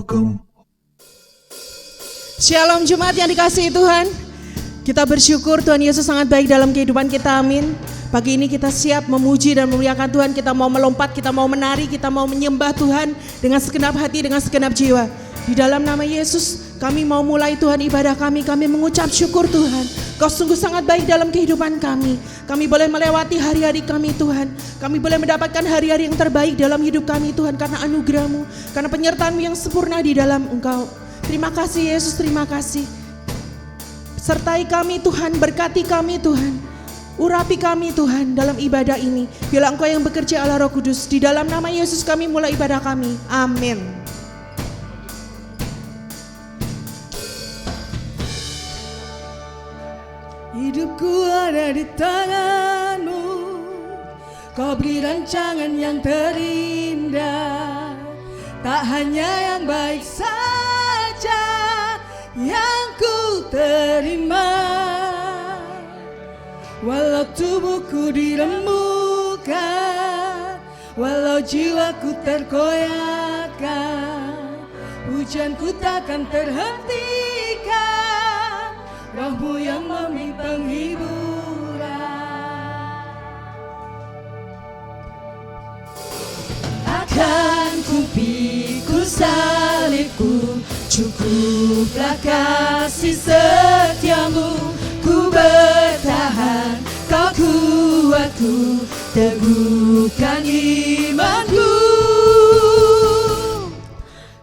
Welcome. Shalom Jemaat yang dikasihi Tuhan. Kita bersyukur Tuhan Yesus sangat baik dalam kehidupan kita, amin. Pagi ini kita siap memuji dan memuliakan Tuhan. Kita mau melompat, kita mau menari, kita mau menyembah Tuhan dengan segenap hati, dengan segenap jiwa. Di dalam nama Yesus kami mau mulai Tuhan ibadah kami. Kami mengucap syukur Tuhan, Kau sungguh sangat baik dalam kehidupan kami. Kami boleh melewati hari-hari kami Tuhan. Kami boleh mendapatkan hari-hari yang terbaik dalam hidup kami Tuhan, karena anugerah-Mu, karena penyertaan-Mu yang sempurna di dalam Engkau. Terima kasih Yesus, terima kasih. Sertai kami Tuhan, berkati kami Tuhan. Urapi kami Tuhan dalam ibadah ini. Biarlah Engkau yang bekerja Allah Roh Kudus. Di dalam nama Yesus kami mulai ibadah kami. Amin. Hidupku ada di tangan-Mu, Kau beri rancangan yang terindah. Tak hanya yang baik saja yang ku terima, walau tubuhku diremukkan, walau jiwaku terkoyakkan, hujanku takkan terhentikan, Roh-Mu yang memberi penghiburan. Akan ku pikul salibku, cukuplah kasih setiamu. Ku bertahan, Kau kuatku, teguhkan imanku.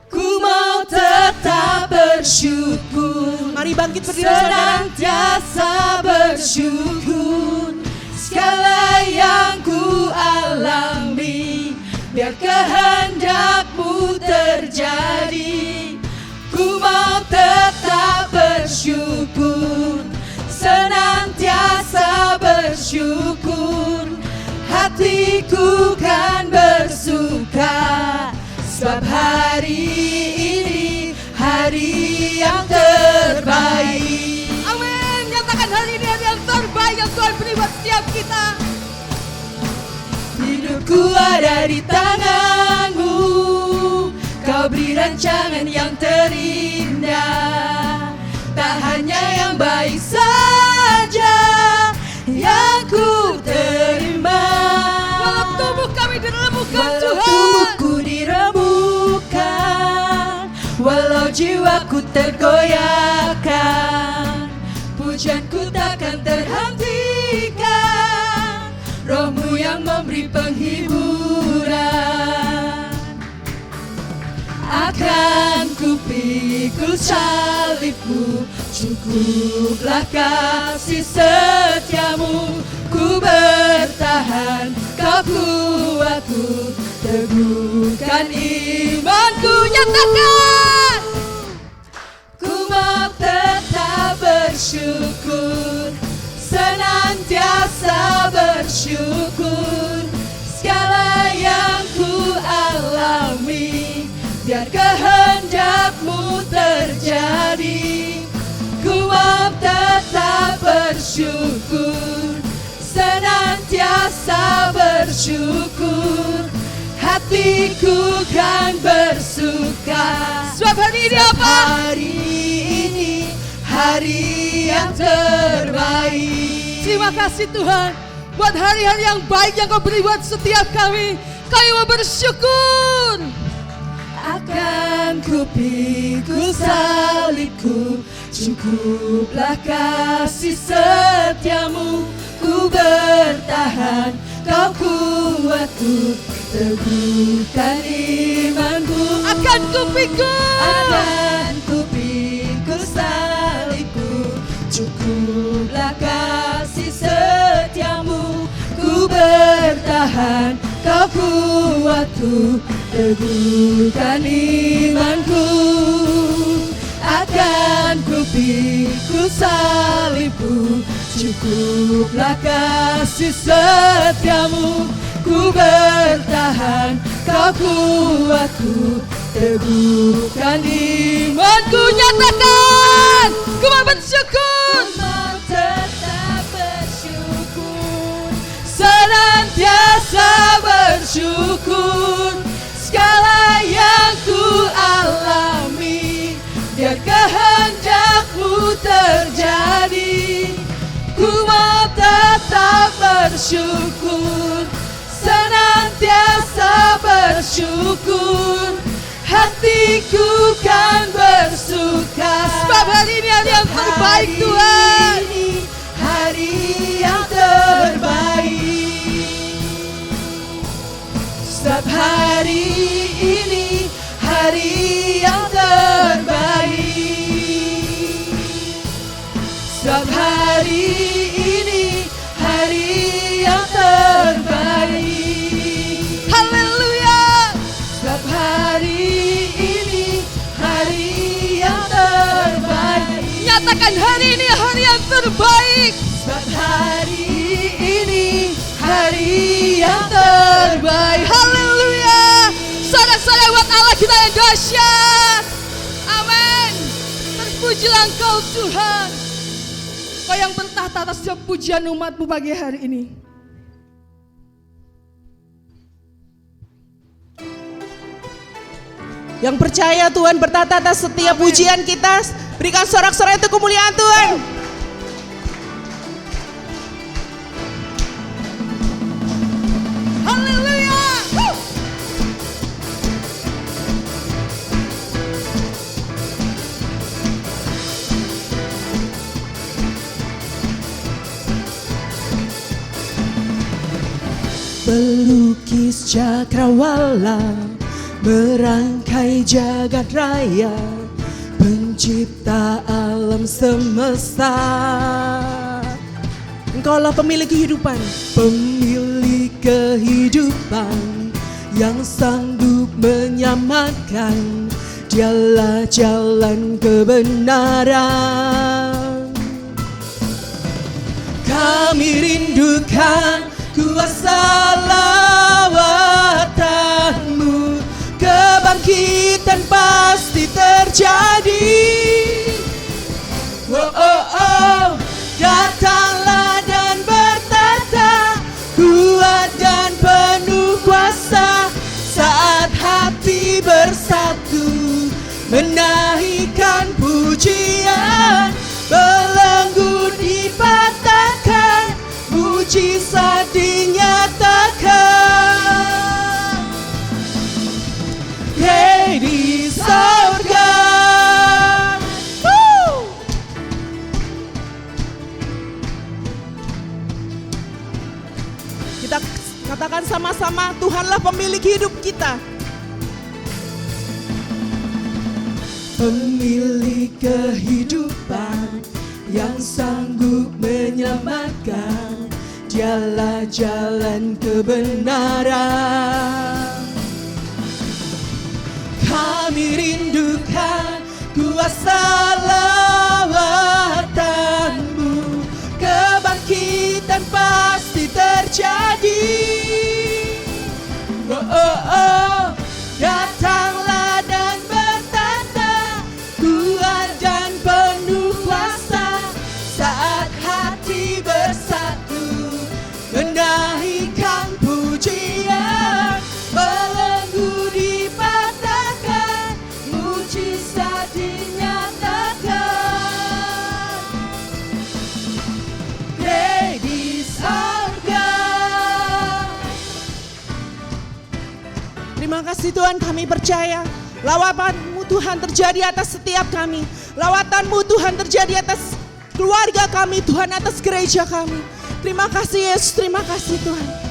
Ku mau tetap bersyukur, Mari bangkit berdiri saudara. senantiasa bersyukur. Segala yang ku alami, biar kehendak-Mu terjadi. Ku mau tetap bersyukur, senantiasa bersyukur. Hatiku kan bersuka, sebab hari ini hari yang terbaik. Amin. Nyatakan hari ini hari yang terbaik yang Tuhan beri buat setiap kita. Hidupku ada di tangan-Mu, Kau beri rancangan yang terindah. Tak hanya yang baik saja yang ku terima, Walau tubuh kami diremukkan walau Tuhan, tubuhku diremukkan, walau jiwaku tergoyahkan, pujianku takkan terhentikan, Roh-Mu yang memberi penghiburan. Akan ku pikul salibku, cukuplah kasih setiamu. Ku bertahan, Kau kuatku, teguhkan imanku. nyatakan Ku mau tetap bersyukur, senantiasa bersyukur. Segala yang ku alami, biar kehendak-Mu terjadi. Ku mau tetap bersyukur, senantiasa bersyukur. Hatiku kan bersuka, sebab hari ini apa? hari ini hari yang terbaik. Terima kasih Tuhan buat hari-hari yang baik yang Kau beri buat setiap kami. Kami mau bersyukur. Akan ku pikul salibku, cukuplah kasih setiamu. Ku bertahan, Kau kuatku, teguhkan imanku. Akan ku pikul, Akan ku pikul salibku, cukuplah kasih setiamu. Ku bertahan, Kau kuatku, teguhkan imanku. Akan ku pikul salibku, cukuplah kasih setiamu. Ku bertahan, Kau kuatku, teguhkan imanku. nyatakan ku mau bersyukur. Ku mau tetap bersyukur, senantiasa bersyukur. Segala yang ku alami, biar kehendak-Mu terjadi. Ku mau tetap bersyukur, senantiasa bersyukur, hatiku kan bersuka. Sebab hari ini hari yang terbaik Tuhan. Hari yang terbaik. Sebab hari ini hari yang terbaik. Sebab hari ini hari yang terbaik. Haleluya. Sebab hari ini hari yang terbaik. Nyatakan hari ini hari yang terbaik. Sebab hari ini hari yang terbaik. Haleluya. Sorak-sorai buat Allah kita yang dahsyat. Amin. Terpujilah Engkau Tuhan. Kau yang bertahta atas setiap pujian umat-Mu pagi hari ini. Yang percaya Tuhan bertata atas setiap pujian kita, berikan sorak-sorai untuk kemuliaan Tuhan. Haleluya. Pelukis cakrawala, merangkai jagat raya, pencipta alam semesta. Engkaulah pemilik kehidupan, pemilik kehidupan yang sanggup menyamakan. Dialah jalan kebenaran. Kami rindukan kuasa lawatan-Mu, kebangkitan pasti terjadi. Oh, oh, oh, datanglah dan bertata, kuat dan penuh kuasa, saat hati bersatu, menaikkan pujian, belenggu dipatahkan, mujizat dinyatakan. Hey di sorga. Kita katakan sama-sama, Tuhanlah pemilik hidup kita. Pemilik kehidupan yang sanggup menyelamatkan, Dialah jalan kebenaran. Kami rindukan kuasa lawatan-Mu, kebangkitan pasti terjadi. Oh, oh, oh, datanglah dan bertata, kuat dan penuh kuasa, saat hati bersatu, menaikkan pujian, belenggu dipatahkan, mujizat dinyatakan. Di sorga. Terima kasih Tuhan, kami percaya lawatan-Mu Tuhan terjadi atas setiap kami. Lawatan-Mu Tuhan terjadi atas keluarga kami, Tuhan, atas gereja kami. Terima kasih Yesus, terima kasih Tuhan.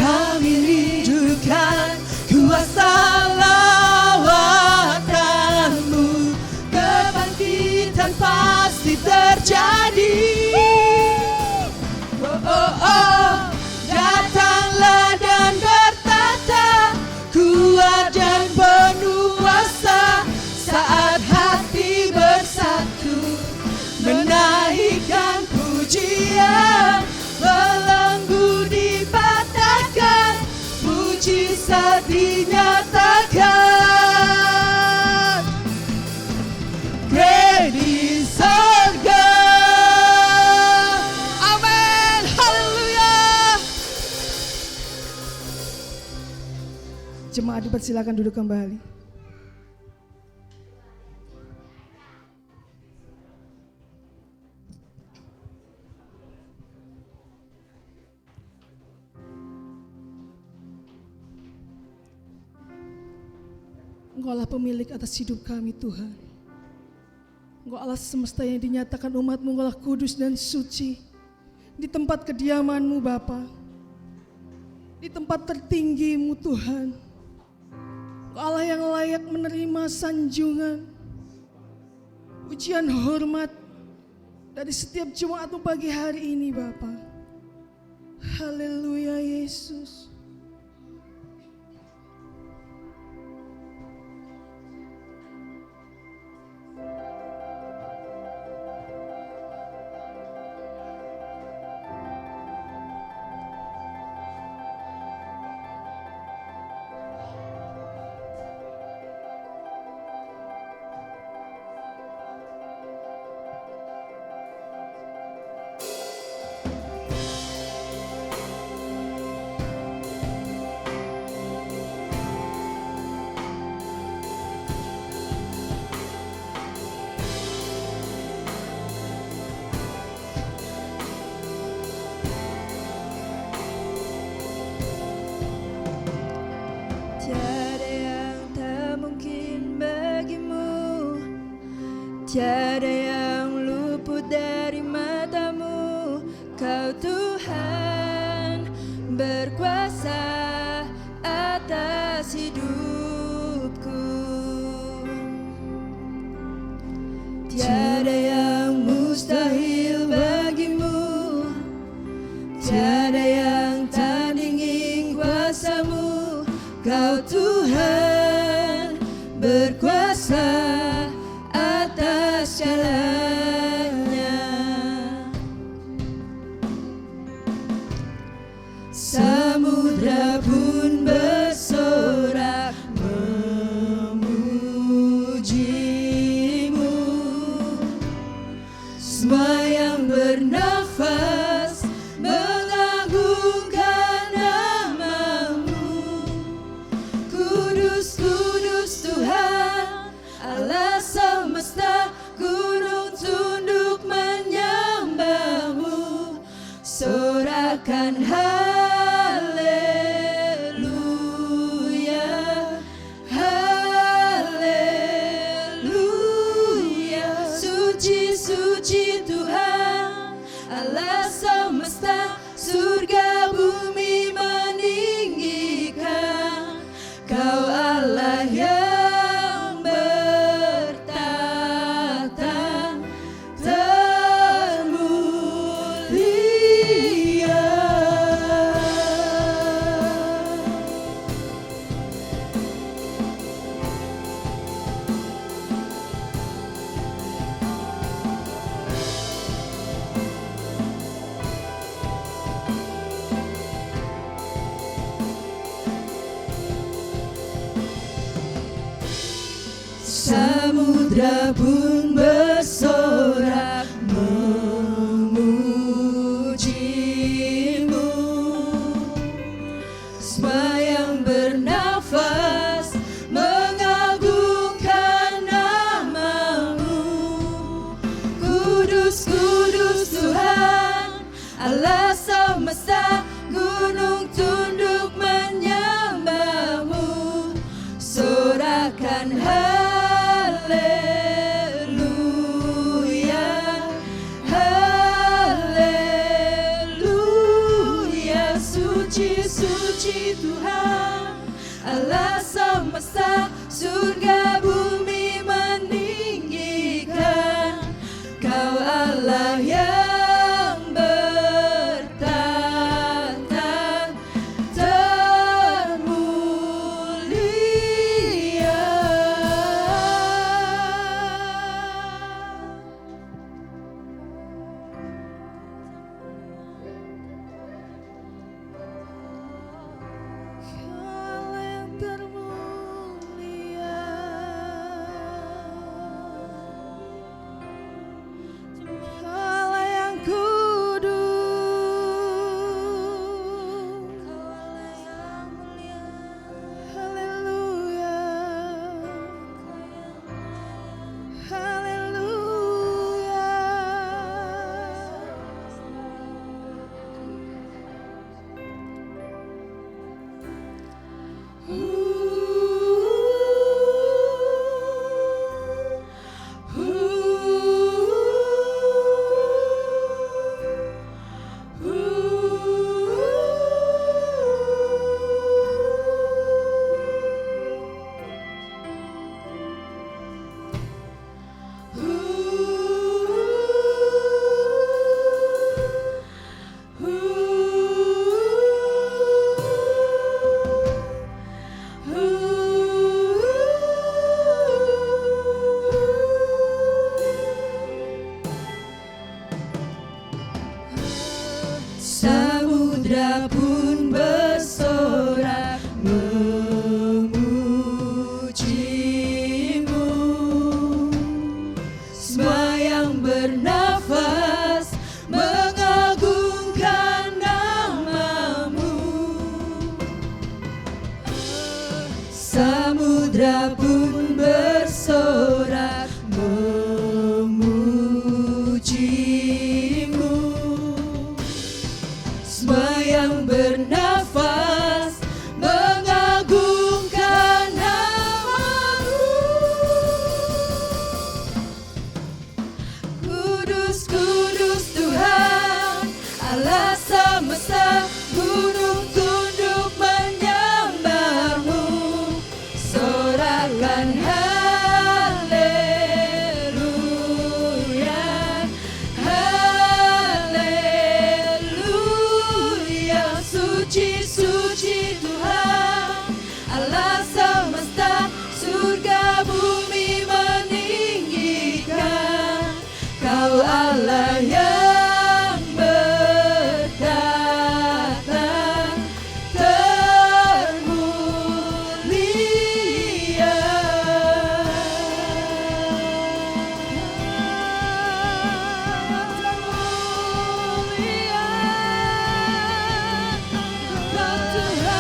Kami rindukan kuasa jemaat dipersilakan duduk kembali. Engkaulah pemilik atas hidup kami Tuhan. Engkau Allah semesta yang dinyatakan umat-Mu, Engkaulah kudus dan suci. Di tempat kediaman-Mu Bapa, di tempat tertinggi-Mu Tuhan, Engkau Allah yang layak menerima sanjungan, pujian hormat dari setiap jemaat-Mu pagi hari ini Bapa. Haleluya Yesus. Tiada yang luput dari matamu, Kau Tuhan berkuasa atas hidupku. Tiada yang mustahil bagimu, tiada yang tandingi kuasamu, Kau Tuhan berkuasa atas segalanya. Samudra pun bersorak memujimu, semua yang bernafas mengagungkan namamu. Kudus, kudus Tuhan Allah semesta, gunung tunduk menyembahmu, sorakan haleluya, haleluya. Suci, suci Tuhan Allah semesta, surga bumi meninggikan, Kau Allah yang samudra pun bersorak memujimu, semua yang bernafas mengagungkan namamu. Kudus, kudus Tuhan Allah semesta, gunung tunduk menyembahmu, sorakan haleluya, haleluya. Suci, suci Tuhan Allah semesta, surga bumi meninggikan, Kau Allah yang bertahta termulia. Kau yang termulia. samudra pun bersorak memujimu. Semua yang bernafas mengagungkan namamu. Samudra pun bersorak memujimu. Semua yang bernafas mengagungkan namamu. Kudus, kudus Tuhan, Allah semesta, gunung tunduk menyembahmu. Sorakan haleluya, haleluya. Suci, suci Tuhan, Allah semesta, surga bumi meninggikan. Kau Allah yang bertata termulia. Kau Tuhan,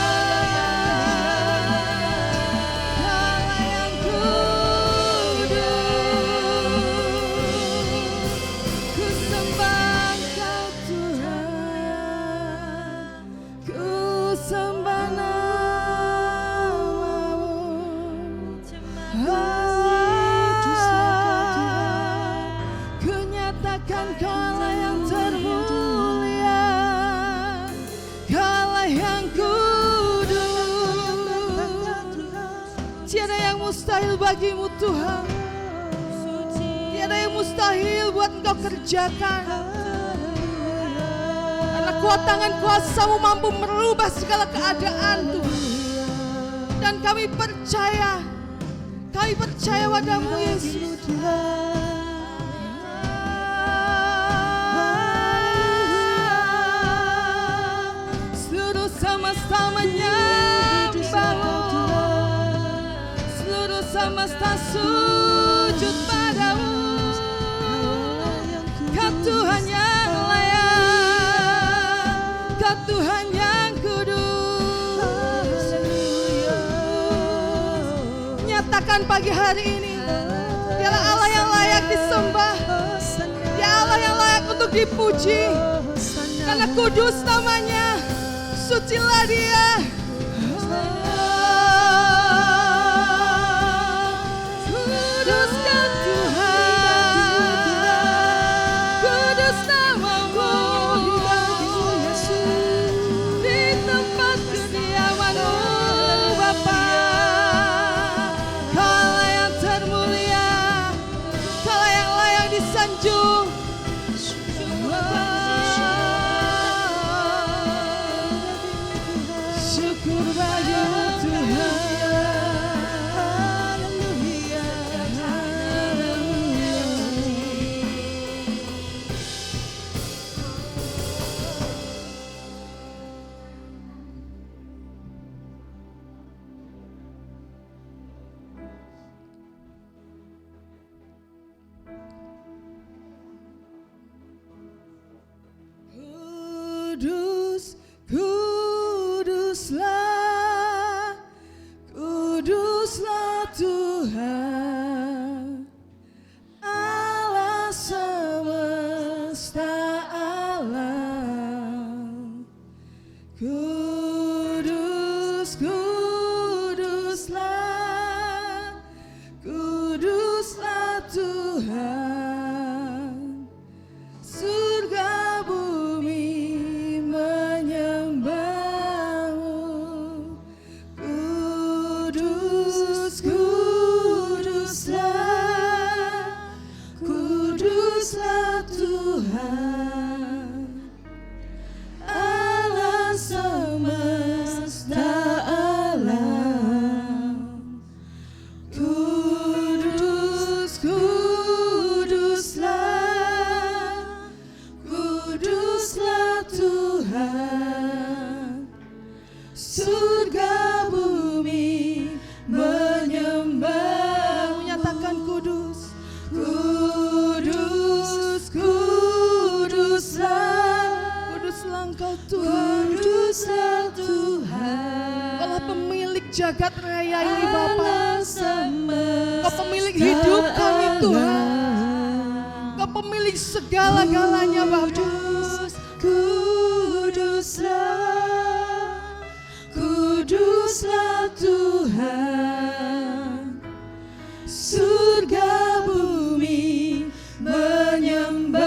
Allah yang kudus. Ku sembah Kau Tuhan, ku sembah namamu. Ku nyatakan Kaulah yang termulia, Kaulah yang kudus. Tiada yang mustahil bagimu Tuhan, tiada yang mustahil buat Engkau kerjakan. Karena kuat tangan kuasa-Mu mampu merubah segala keadaan Tuhan. Dan kami percaya padamu Yesus. Seluruh semesta menyembahmu, seluruh semesta sujud padamu. Kau Tuhan yang layak, Kau Tuhan yang kudus. Nyatakan pagi hari ini, Dialah Allah yang layak disembah, Dia Allah yang layak untuk dipuji. Karena kudus namanya, sucilah Dia. Kudus Kau Tuhan, kudus namamu. Di tempat kediaman-Mu Bapa, Kaulah yang termulia, Kaulah yang layak disanjung. Syukur bagimu Tuhan. Haleluya, haleluya. Kudus, kuduslah, kuduslah Tuhan, Allah semesta alam. Kudus, kuduslah, kuduslah Tuhan, surga bumi menyembahmu. Kudus, kuduslah, kuduslah Tuhan, Allah semesta alam. Kudus, kuduslah, kuduslah Tuhan. surga bumi menyembah. Menyatakan kudus. Kudus, kuduslah, Kuduslah Engkau Tuhan. kuduslah Tuhan. Engkaulah pemilik jagat raya ini Bapa. Allah semesta Engkau pemilik hidup kami Tuhan. alam. Engkau pemilik segala-galanya Bapa. Kudus, kuduslah, kuduslah Tuhan. Surga bumi menyembah-Mu.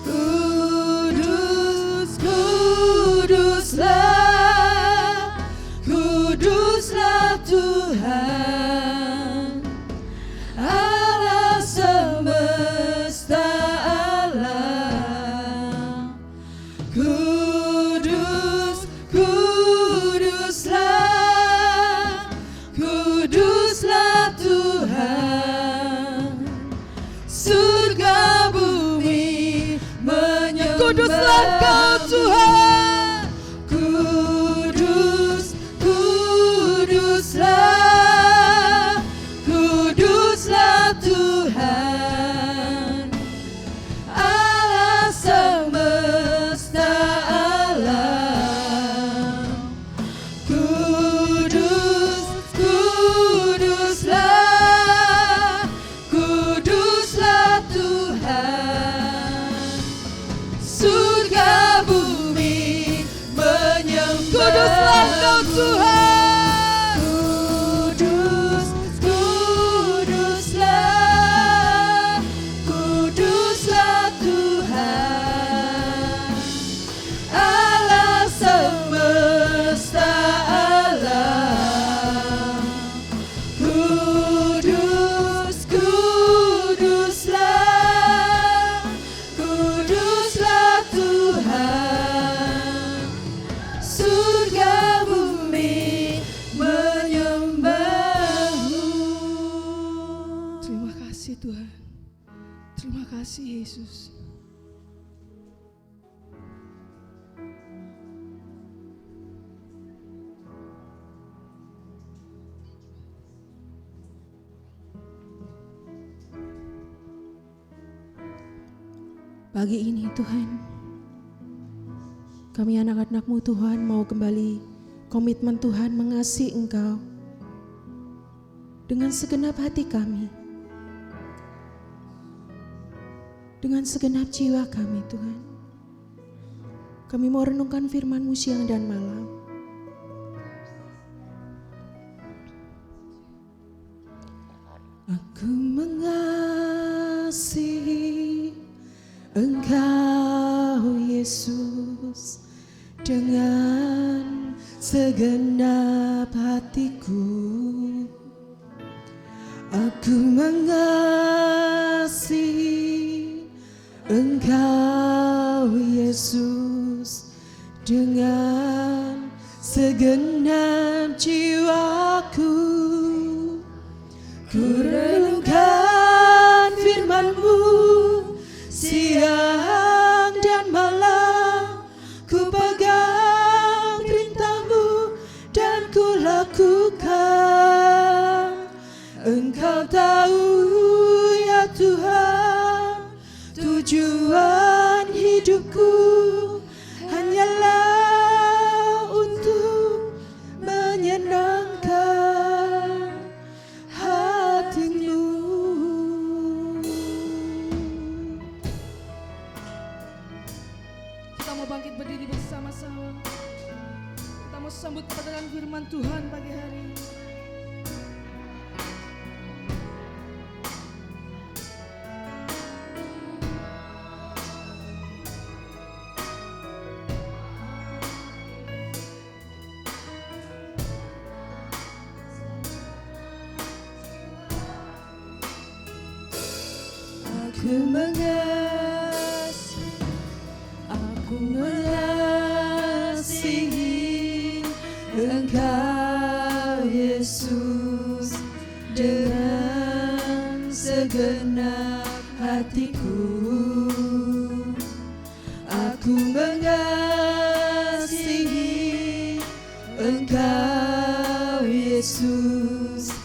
Kudus, kuduslah, kuduslah Tuhan. Allah semesta alam. Kudus, kuduslah, kuduslah Tuhan. Surga bumi menyembah. Kuduslah Engkau Tuhan. Kudus, kuduslah, kuduslah Tuhan. Allah semesta alam. Kudus, kuduslah, kuduslah Tuhan. Surga bumi menyembah. Kuduslah Engkau Tuhan. Kudus, kuduslah, kuduslah Tuhan. Allah semesta alam. Kudus, kuduslah, kuduslah Tuhan. Surga bumi menyembah-Mu. Terima kasih Tuhan. Terima kasih Yesus. Pagi ini Tuhan, kami anak-anak-Mu Tuhan mau kembali komitmen Tuhan mengasihi Engkau dengan segenap hati kami, dengan segenap jiwa kami Tuhan. Kami mau renungkan firman-Mu siang dan malam. Aku mengasihi Engkau Yesus dengan segenap hatiku. Aku mengasihi Engkau Yesus dengan segenap jiwaku. Ku renungkan firman-Mu siang dan malam, ku pegang perintah-Mu dan ku lakukan. Engkau tahu ya Tuhan, tujuan hidupku hanyalah untuk menyenangkan hati-Mu. Kita mau bangkit berdiri bersama-sama. Kita mau sambut kebenaran firman Tuhan pagi hari ini. Aku mengasihi Engkau Yesus dengan segenap hatiku. Aku mengasihi Engkau Yesus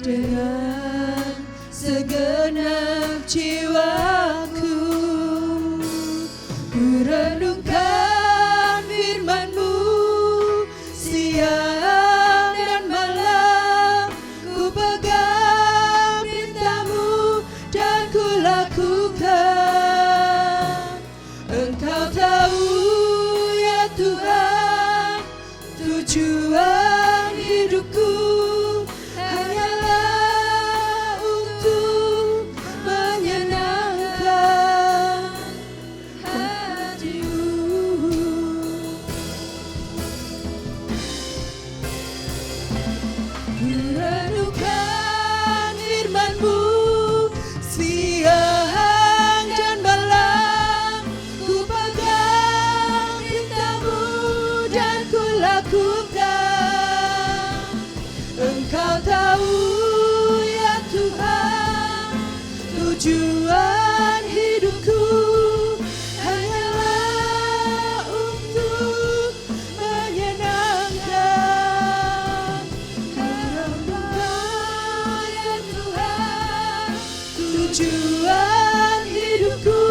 dengan segenap jiwaku. Ku renungkan firman-Mu siang dan malam, ku pegang perintah-Mu dan ku lakukan. Engkau tahu ya Tuhan, tujuan hidupku hanyalah untuk menyenangkan hati-Mu. Ku renungkan firman-Mu siang dan malam, ku pegang perintah-Mu dan ku lakukan. Engkau tahu ya Tuhan, tujuan hidupku hanyalah untuk menyenangkan. Engkau ya Tuhan, tujuan hidupku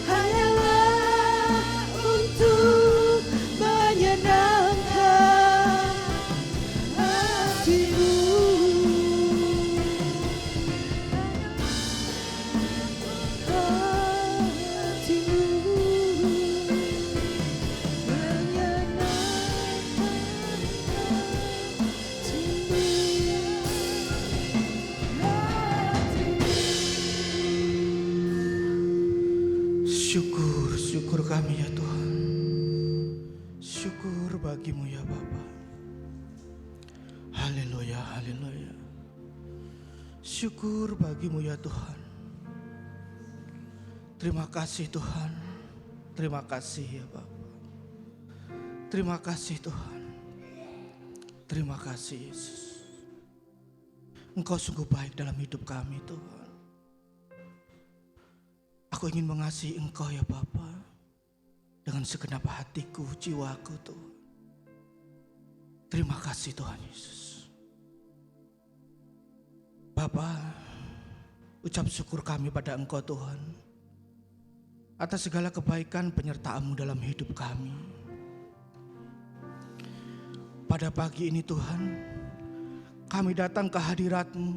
hanyalah untuk menyenangkan hati-Mu. Hati-Mu menyenangkan hati-Mu. Syukur kami ya Tuhan. Syukur bagi-Mu ya Bapa. Haleluya, haleluya. Syukur bagi-Mu ya Tuhan. Terima kasih Tuhan. Terima kasih ya Bapa. Terima kasih Tuhan. Terima kasih Yesus. Engkau sungguh baik dalam hidup kami Tuhan. Aku ingin mengasihi Engkau ya Bapa dengan segenap hatiku, jiwaku Tuhan. Terima kasih Tuhan Yesus. Bapa, ucap syukur kami pada Engkau Tuhan atas segala kebaikan penyertaan-Mu dalam hidup kami. Pada pagi ini Tuhan, kami datang ke hadirat-Mu.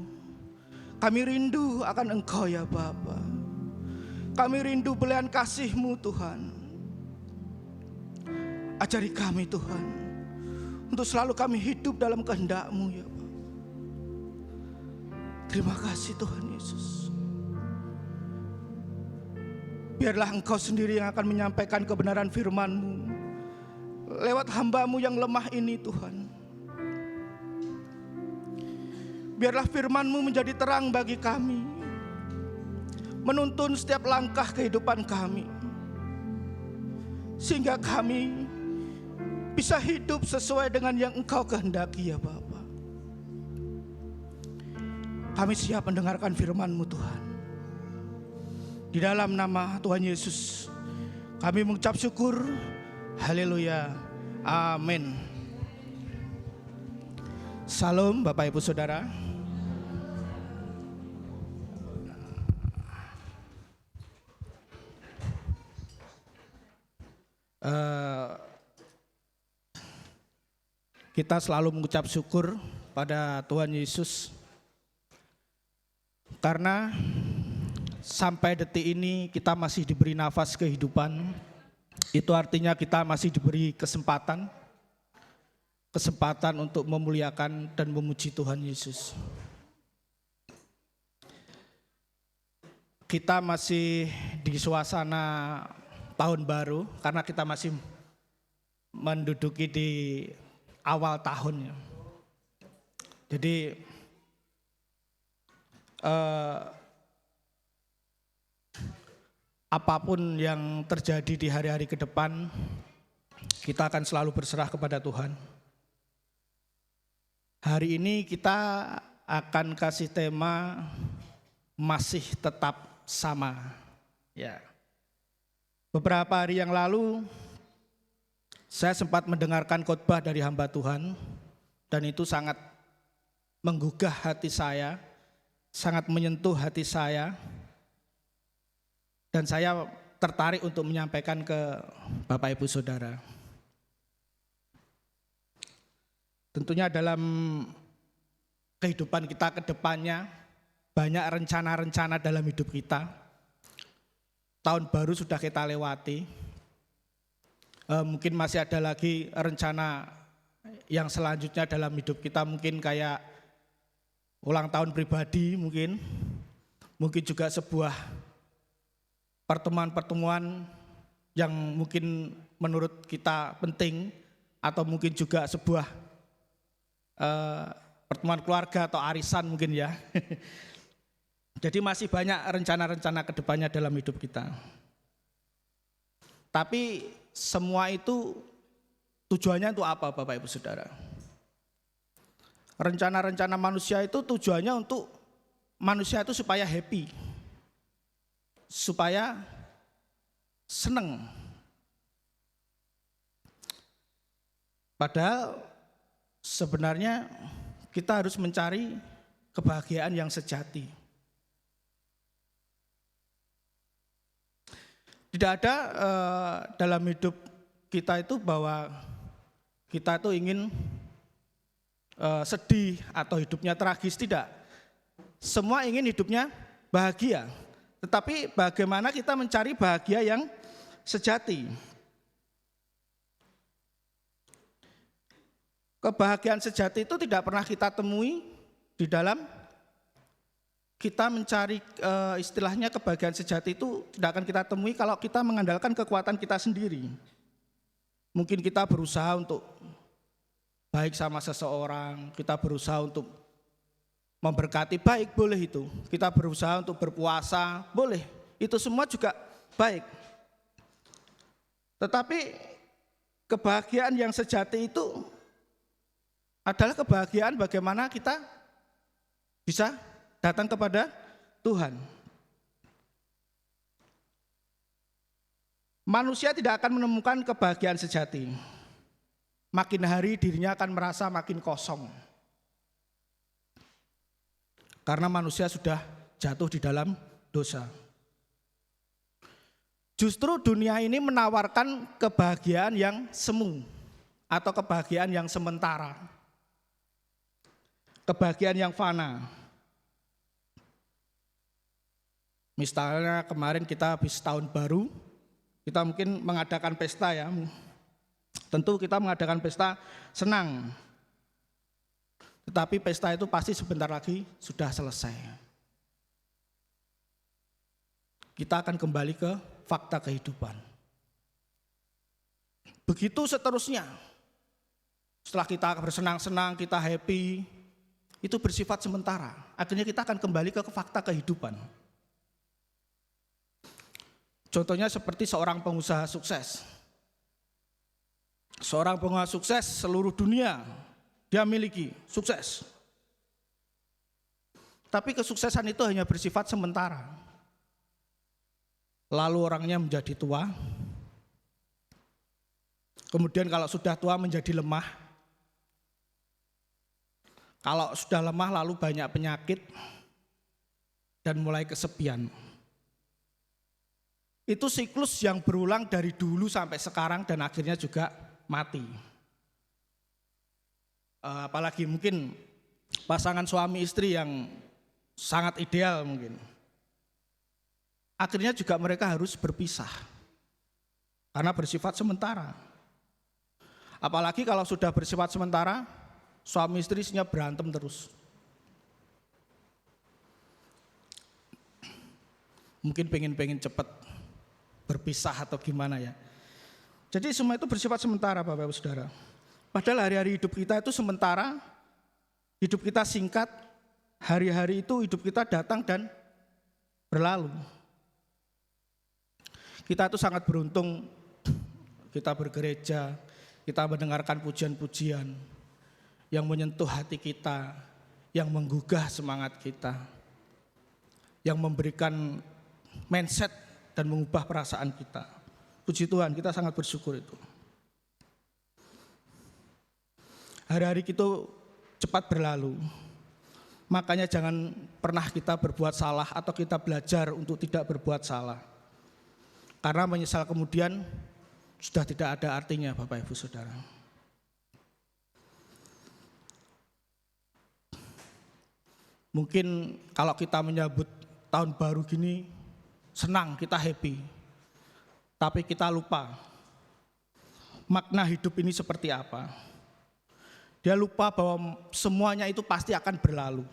Kami rindu akan Engkau ya Bapa. Kami rindu belayan kasih-Mu Tuhan. Ajari kami Tuhan, untuk selalu kami hidup dalam kehendak-Mu ya Bapa. Terima kasih Tuhan Yesus. Biarlah Engkau sendiri yang akan menyampaikan kebenaran firman-Mu lewat hamba-Mu yang lemah ini Tuhan. Biarlah firman-Mu menjadi terang bagi kami, menuntun setiap langkah kehidupan kami, sehingga kami bisa hidup sesuai dengan yang Engkau kehendaki ya Bapa. Kami siap mendengarkan firman-Mu Tuhan. Di dalam nama Tuhan Yesus kami mengucap syukur. Haleluya. Amin. Salam Bapak Ibu Saudara. Kita selalu mengucap syukur pada Tuhan Yesus karena sampai detik ini kita masih diberi nafas kehidupan. Itu artinya kita masih diberi kesempatan untuk memuliakan dan memuji Tuhan Yesus. Kita masih di suasana tahun baru karena kita masih menduduki di awal tahun ya. Jadi apapun yang terjadi di hari-hari ke depan, kita akan selalu berserah kepada Tuhan. Hari ini kita akan kasih tema masih tetap sama. Ya. Beberapa hari yang lalu Saya sempat mendengarkan khotbah dari hamba Tuhan dan itu sangat menggugah hati saya, sangat menyentuh hati saya. Dan saya tertarik untuk menyampaikan ke Bapak Ibu Saudara. Tentunya dalam kehidupan kita ke depannya banyak rencana-rencana dalam hidup kita. Tahun baru sudah kita lewati. Mungkin masih ada lagi rencana yang selanjutnya dalam hidup kita, mungkin kayak ulang tahun pribadi, mungkin juga sebuah pertemuan-pertemuan yang mungkin menurut kita penting, atau mungkin juga sebuah pertemuan keluarga atau arisan mungkin ya. Jadi masih banyak rencana-rencana ke depannya dalam hidup kita. Tapi semua itu tujuannya untuk apa Bapak Ibu Saudara? Rencana-rencana manusia itu tujuannya untuk manusia itu supaya happy, supaya seneng. Padahal sebenarnya kita harus mencari kebahagiaan yang sejati. Tidak ada dalam hidup kita itu bahwa kita itu ingin sedih atau hidupnya tragis, tidak. Semua ingin hidupnya bahagia. Tetapi bagaimana kita mencari bahagia yang sejati? Kebahagiaan sejati itu tidak pernah kita temui di dalam kita mencari istilahnya kebahagiaan sejati itu tidak akan kita temui kalau kita mengandalkan kekuatan kita sendiri. Mungkin kita berusaha untuk baik sama seseorang, kita berusaha untuk memberkati, baik, boleh itu. Kita berusaha untuk berpuasa, boleh. Itu semua juga baik. Tetapi kebahagiaan yang sejati itu adalah kebahagiaan bagaimana kita bisa datang kepada Tuhan. Manusia tidak akan menemukan kebahagiaan sejati. Makin hari dirinya akan merasa makin kosong. Karena manusia sudah jatuh di dalam dosa. Justru dunia ini menawarkan kebahagiaan yang semu atau kebahagiaan yang sementara. Kebahagiaan yang fana. Misalnya kemarin kita habis tahun baru, kita mungkin mengadakan pesta ya. Tentu kita mengadakan pesta senang. Tetapi pesta itu pasti sebentar lagi sudah selesai. Kita akan kembali ke fakta kehidupan. Begitu seterusnya. Setelah kita bersenang-senang, kita happy, itu bersifat sementara. Akhirnya kita akan kembali ke fakta kehidupan. Contohnya seperti seorang pengusaha sukses. Seorang pengusaha sukses seluruh dunia dia miliki, sukses. Tapi kesuksesan itu hanya bersifat sementara. Lalu orangnya menjadi tua. Kemudian kalau sudah tua menjadi lemah. Kalau sudah lemah lalu banyak penyakit dan mulai kesepian. Itu siklus yang berulang dari dulu sampai sekarang dan akhirnya juga mati. Apalagi mungkin pasangan suami istri yang sangat ideal mungkin. Akhirnya juga mereka harus berpisah karena bersifat sementara. Apalagi kalau sudah bersifat sementara, suami istri isinya berantem terus. Mungkin pengen cepat berpisah atau gimana ya. Jadi semua itu bersifat sementara Bapak Ibu Saudara. Padahal hari-hari hidup kita itu sementara, hidup kita singkat, hari-hari itu hidup kita datang dan berlalu. Kita itu sangat beruntung, kita bergereja, kita mendengarkan pujian-pujian yang menyentuh hati kita, yang menggugah semangat kita, yang memberikan mindset dan mengubah perasaan kita. Puji Tuhan, kita sangat bersyukur itu. Hari-hari kita cepat berlalu. Makanya jangan pernah kita berbuat salah atau kita belajar untuk tidak berbuat salah. Karena menyesal kemudian sudah tidak ada artinya, Bapak Ibu Saudara. Mungkin kalau kita menyambut tahun baru gini, senang, kita happy. Tapi kita lupa makna hidup ini seperti apa. Dia lupa bahwa semuanya itu pasti akan berlalu.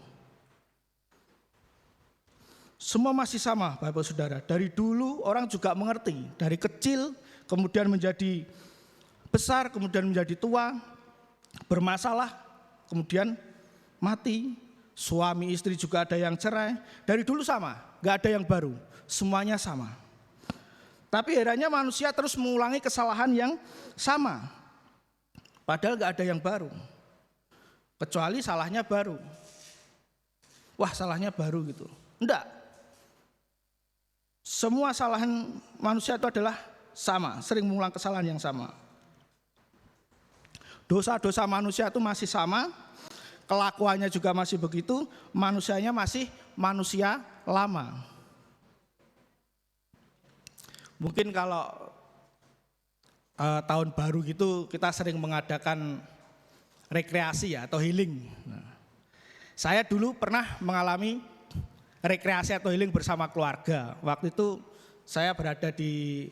Semua masih sama, Bapak Saudara. Dari dulu orang juga mengerti, dari kecil kemudian menjadi besar, kemudian menjadi tua, bermasalah, kemudian mati. Suami istri juga ada yang cerai. Dari dulu sama, gak ada yang baru, semuanya sama. Tapi herannya manusia terus mengulangi kesalahan yang sama. Padahal gak ada yang baru. Kecuali salahnya baru. Wah, salahnya baru gitu. Enggak. Semua kesalahan manusia itu adalah sama, sering mengulang kesalahan yang sama. Dosa-dosa manusia itu masih sama, kelakuannya juga masih begitu, manusianya masih manusia lama. Mungkin kalau tahun baru gitu kita sering mengadakan rekreasi ya, atau healing. Saya dulu pernah mengalami rekreasi atau healing bersama keluarga. Waktu itu saya berada di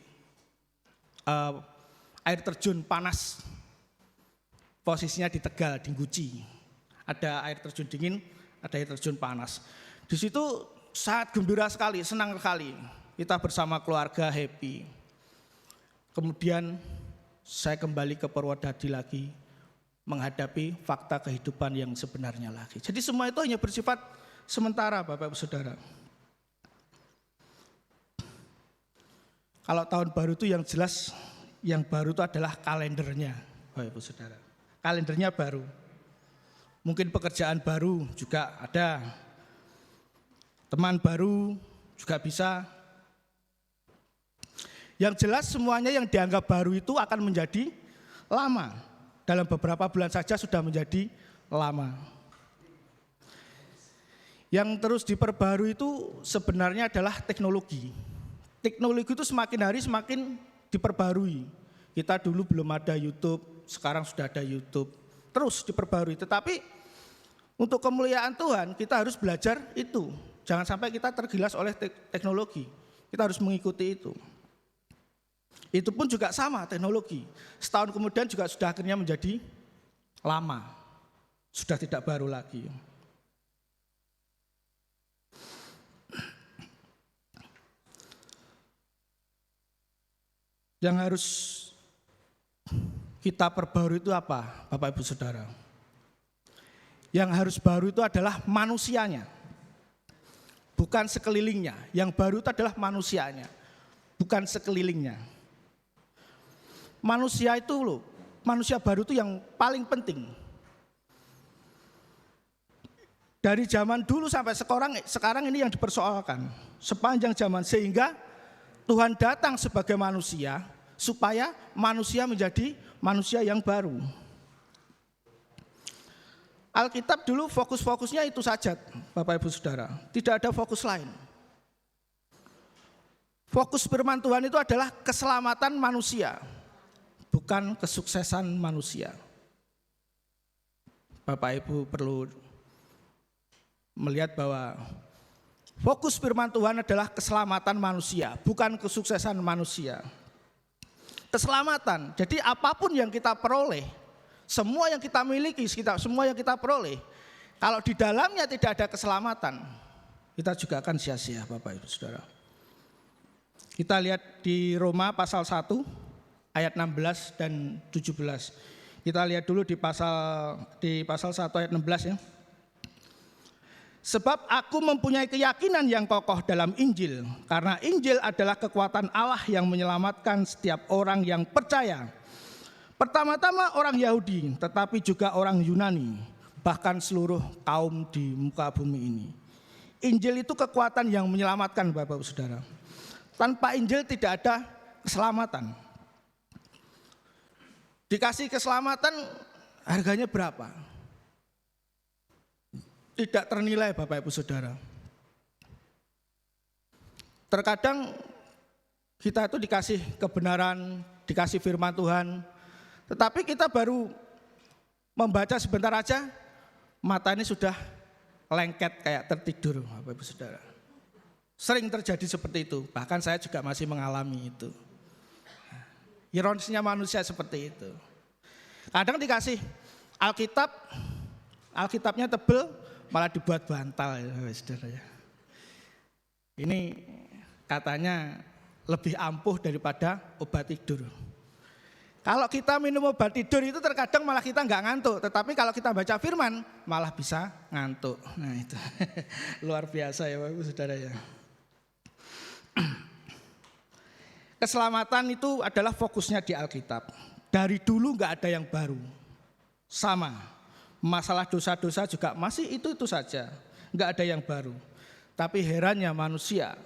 air terjun panas, posisinya di Tegal, di Guci. Ada air terjun dingin, ada air terjun panas. Di situ sangat gembira sekali, senang sekali. Kita bersama keluarga happy. Kemudian saya kembali ke Purwodadi lagi, menghadapi fakta kehidupan yang sebenarnya lagi. Jadi semua itu hanya bersifat sementara, Bapak Ibu Saudara. Kalau tahun baru itu yang jelas, yang baru itu adalah kalendernya, Bapak Ibu Saudara. Kalendernya baru. Mungkin pekerjaan baru juga ada, teman baru juga bisa. Yang jelas semuanya yang dianggap baru itu akan menjadi lama. Dalam beberapa bulan saja sudah menjadi lama. Yang terus diperbarui itu sebenarnya adalah teknologi. Teknologi itu semakin hari semakin diperbarui. Kita dulu belum ada YouTube, sekarang sudah ada YouTube. Terus diperbarui, tetapi untuk kemuliaan Tuhan kita harus belajar itu. Jangan sampai kita tergilas oleh teknologi, kita harus mengikuti itu. Itu pun juga sama teknologi. Setahun kemudian juga sudah akhirnya menjadi lama, sudah tidak baru lagi. Yang harus kita perbarui itu apa, Bapak Ibu Saudara? Yang harus baru itu adalah manusianya, bukan sekelilingnya. Yang baru itu adalah manusianya, bukan sekelilingnya. Manusia itu loh, manusia baru itu yang paling penting. Dari zaman dulu sampai sekarang ini yang dipersoalkan sepanjang zaman, sehingga Tuhan datang sebagai manusia supaya manusia menjadi manusia yang baru. Alkitab dulu fokus-fokusnya itu saja, Bapak Ibu Saudara, tidak ada fokus lain. Fokus firman Tuhan itu adalah keselamatan manusia, bukan kesuksesan manusia. Bapak Ibu perlu melihat bahwa fokus firman Tuhan adalah keselamatan manusia, bukan kesuksesan manusia. Keselamatan, jadi apapun yang kita peroleh, semua yang kita miliki, semua yang kita peroleh, kalau di dalamnya tidak ada keselamatan, kita juga akan sia-sia, Bapak Ibu Saudara. Kita lihat di Roma pasal 1 ayat 16 dan 17. Kita lihat dulu di pasal 1 ayat 16 ya. Sebab aku mempunyai keyakinan yang kokoh dalam Injil, karena Injil adalah kekuatan Allah yang menyelamatkan setiap orang yang percaya. Pertama-tama orang Yahudi, tetapi juga orang Yunani, bahkan seluruh kaum di muka bumi ini. Injil itu kekuatan yang menyelamatkan, Bapak-Ibu Saudara. Tanpa Injil tidak ada keselamatan. Dikasih keselamatan harganya berapa? Tidak ternilai Bapak Ibu Saudara. Terkadang kita itu dikasih kebenaran, dikasih firman Tuhan, tetapi kita baru membaca sebentar aja, mata ini sudah lengket kayak tertidur Bapak Ibu Saudara. Sering terjadi seperti itu, bahkan saya juga masih mengalami itu. Ironisnya manusia seperti itu. Kadang dikasih Alkitab, Alkitabnya tebel, malah dibuat bantal ya Bapak Saudara ya. Ini katanya lebih ampuh daripada obat tidur. Kalau kita minum obat tidur itu terkadang malah kita nggak ngantuk, tetapi kalau kita baca firman malah bisa ngantuk. Nah itu luar biasa ya Bapak Saudara ya. Keselamatan itu adalah fokusnya di Alkitab. Dari dulu nggak ada yang baru, sama. Masalah dosa-dosa juga masih itu saja, nggak ada yang baru. Tapi herannya manusia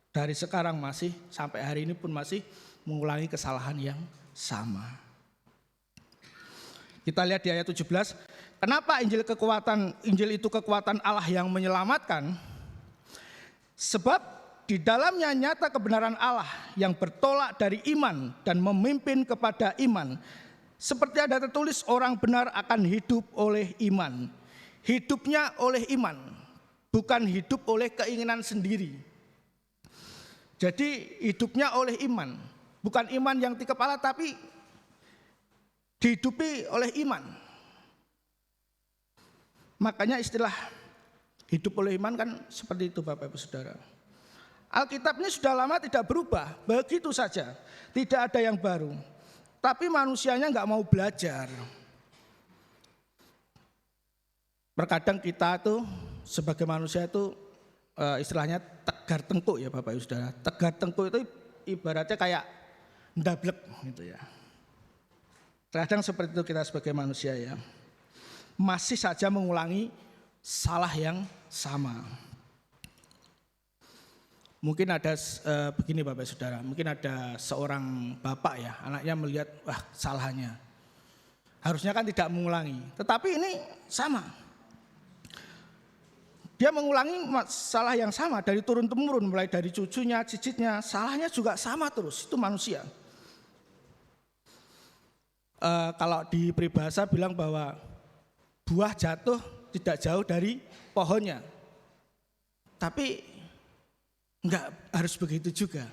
dari sekarang masih sampai hari ini pun masih mengulangi kesalahan yang sama. Kita lihat di ayat 17, kenapa Injil itu kekuatan Allah yang menyelamatkan? Sebab di dalamnya nyata kebenaran Allah yang bertolak dari iman dan memimpin kepada iman. Seperti ada tertulis, orang benar akan hidup oleh iman. Hidupnya oleh iman, bukan hidup oleh keinginan sendiri. Jadi hidupnya oleh iman, bukan iman yang di kepala tapi dihidupi oleh iman. Makanya istilah hidup oleh iman kan seperti itu Bapak Ibu Saudara. Alkitab ini sudah lama tidak berubah, begitu saja, tidak ada yang baru. Tapi manusianya nggak mau belajar. Terkadang kita tuh sebagai manusia itu istilahnya tegar tengkuk ya Bapak Ibu Saudara. Tegar tengkuk itu ibaratnya kayak ndablek gitu ya. Kadang seperti itu kita sebagai manusia ya. Masih saja mengulangi salah yang sama. Mungkin ada begini Bapak Saudara, mungkin ada seorang bapak ya, anaknya melihat wah salahnya. Harusnya kan tidak mengulangi, tetapi ini sama. Dia mengulangi salah yang sama dari turun-temurun, mulai dari cucunya, cicitnya, salahnya juga sama terus, itu manusia. Kalau di peribahasa bilang bahwa buah jatuh tidak jauh dari pohonnya. Tapi enggak harus begitu juga.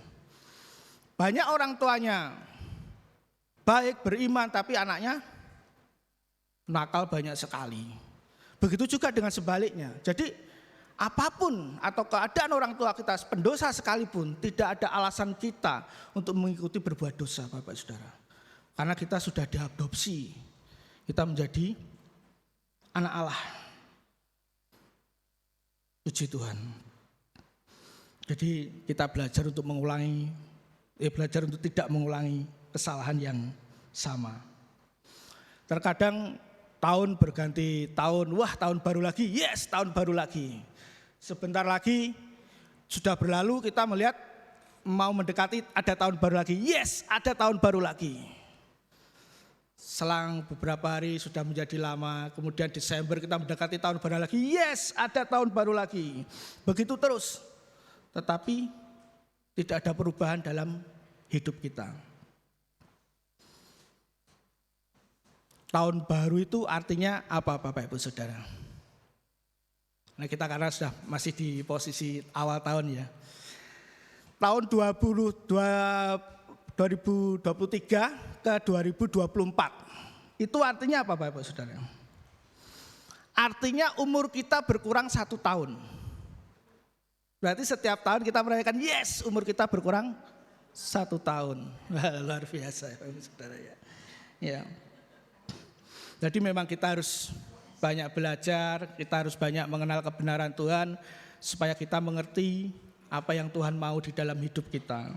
Banyak orang tuanya baik, beriman, tapi anaknya nakal banyak sekali. Begitu juga dengan sebaliknya. Jadi apapun atau keadaan orang tua kita pendosa sekalipun, tidak ada alasan kita untuk mengikuti berbuat dosa Bapak Saudara. Karena kita sudah diadopsi, kita menjadi anak Allah. Puji Tuhan. Jadi kita belajar untuk belajar untuk tidak mengulangi kesalahan yang sama. Terkadang tahun berganti tahun, wah tahun baru lagi, yes tahun baru lagi. Sebentar lagi sudah berlalu kita melihat mau mendekati ada tahun baru lagi, yes ada tahun baru lagi. Selang beberapa hari sudah menjadi lama, kemudian Desember kita mendekati tahun baru lagi, yes ada tahun baru lagi. Begitu terus. Tetapi tidak ada perubahan dalam hidup kita. Tahun baru itu artinya apa Bapak Ibu Saudara? Nah kita karena sudah masih di posisi awal tahun ya. Tahun 2023 ke 2024. Itu artinya apa Bapak Ibu Saudara? Artinya umur kita berkurang 1 tahun. Berarti setiap tahun kita merayakan yes umur kita berkurang 1 tahun. Luar biasa ya Saudara ya. Ya. Jadi memang kita harus banyak belajar, kita harus banyak mengenal kebenaran Tuhan supaya kita mengerti apa yang Tuhan mau di dalam hidup kita.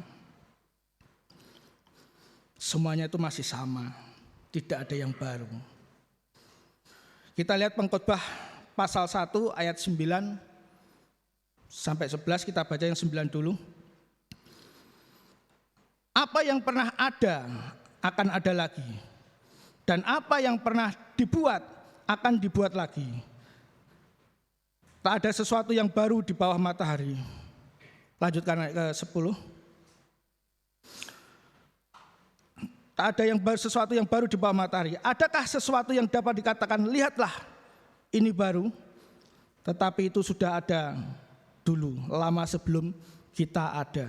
Semuanya itu masih sama, tidak ada yang baru. Kita lihat Pengkhotbah pasal 1 ayat 9 sampai 11, kita baca yang 9 dulu. Apa yang pernah ada akan ada lagi, Dan apa yang pernah dibuat akan dibuat lagi. Tak ada sesuatu yang baru di bawah matahari. Lanjutkan ayat ke 10. Tak ada sesuatu yang baru di bawah matahari. Adakah sesuatu yang dapat dikatakan, lihatlah ini baru, tetapi itu sudah ada dulu, lama sebelum kita ada.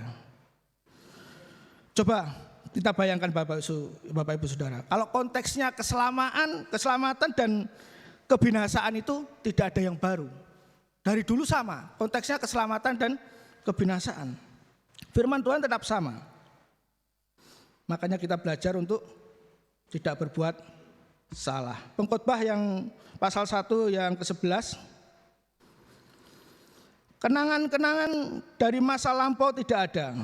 Coba kita bayangkan Bapak Ibu Saudara, kalau konteksnya keselamatan dan kebinasaan itu tidak ada yang baru. Dari dulu sama, konteksnya keselamatan dan kebinasaan. Firman Tuhan tetap sama. Makanya kita belajar untuk tidak berbuat salah. Pengkhotbah yang pasal 1 yang ke-11. Kenangan-kenangan dari masa lampau tidak ada.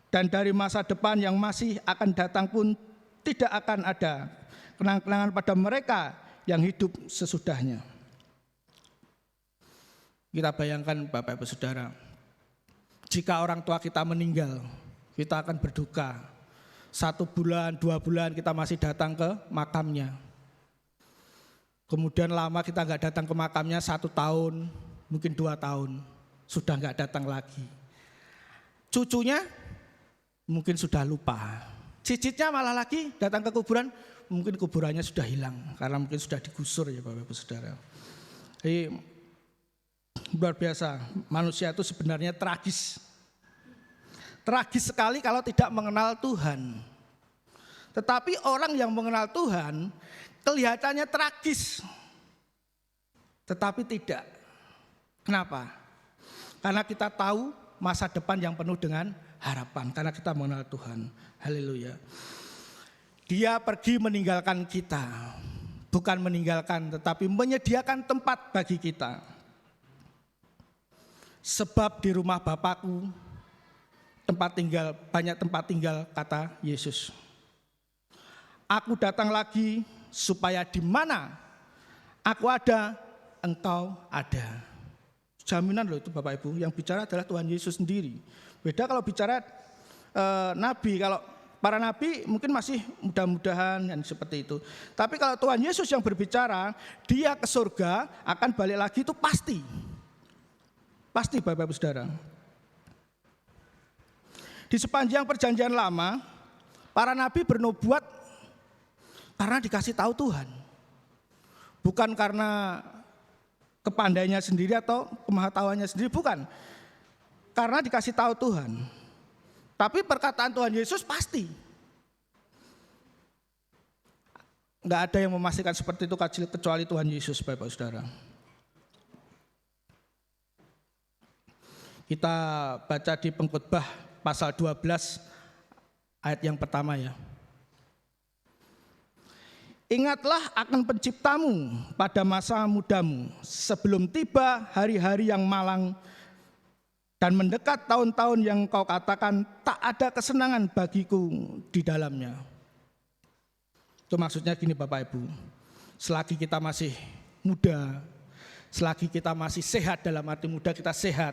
Dan dari masa depan yang masih akan datang pun tidak akan ada kenangan-kenangan pada mereka yang hidup sesudahnya. Kita bayangkan Bapak Ibu Saudara, jika orang tua kita meninggal, kita akan berduka. 1 bulan, 2 bulan kita masih datang ke makamnya. Kemudian lama kita nggak datang ke makamnya 1 tahun, mungkin 2 tahun, sudah nggak datang lagi. Cucunya mungkin sudah lupa. Cicitnya malah lagi datang ke kuburan, mungkin kuburannya sudah hilang karena mungkin sudah digusur ya Bapak Ibu Saudara. Jadi luar biasa, manusia itu sebenarnya tragis. Tragis sekali kalau tidak mengenal Tuhan. Tetapi orang yang mengenal Tuhan kelihatannya tragis. Tetapi tidak. Kenapa? Karena kita tahu masa depan yang penuh dengan harapan. Karena kita mengenal Tuhan. Haleluya. Dia pergi meninggalkan kita. Bukan meninggalkan, tetapi menyediakan tempat bagi kita. Sebab di rumah Bapakku banyak tempat tinggal, kata Yesus. Aku datang lagi supaya di mana aku ada, engkau ada. Jaminan loh itu Bapak Ibu, yang bicara adalah Tuhan Yesus sendiri. Beda kalau bicara nabi, kalau para nabi mungkin masih mudah-mudahan dan seperti itu. Tapi kalau Tuhan Yesus yang berbicara, dia ke surga akan balik lagi itu pasti. Pasti Bapak Ibu Saudara. Di sepanjang perjanjian lama, para nabi bernubuat karena dikasih tahu Tuhan. Bukan karena kepandainya sendiri atau kemahatauannya sendiri, bukan. Karena dikasih tahu Tuhan. Tapi perkataan Tuhan Yesus pasti. Enggak ada yang memastikan seperti itu kecuali Tuhan Yesus, Bapak Saudara. Kita baca di Pengkhotbah pasal 12 ayat yang pertama ya. Ingatlah akan penciptamu pada masa mudamu, sebelum tiba hari-hari yang malang dan mendekat tahun-tahun yang kau katakan tak ada kesenangan bagiku di dalamnya. Itu maksudnya gini Bapak Ibu, selagi kita masih muda, selagi kita masih sehat, dalam arti muda kita sehat,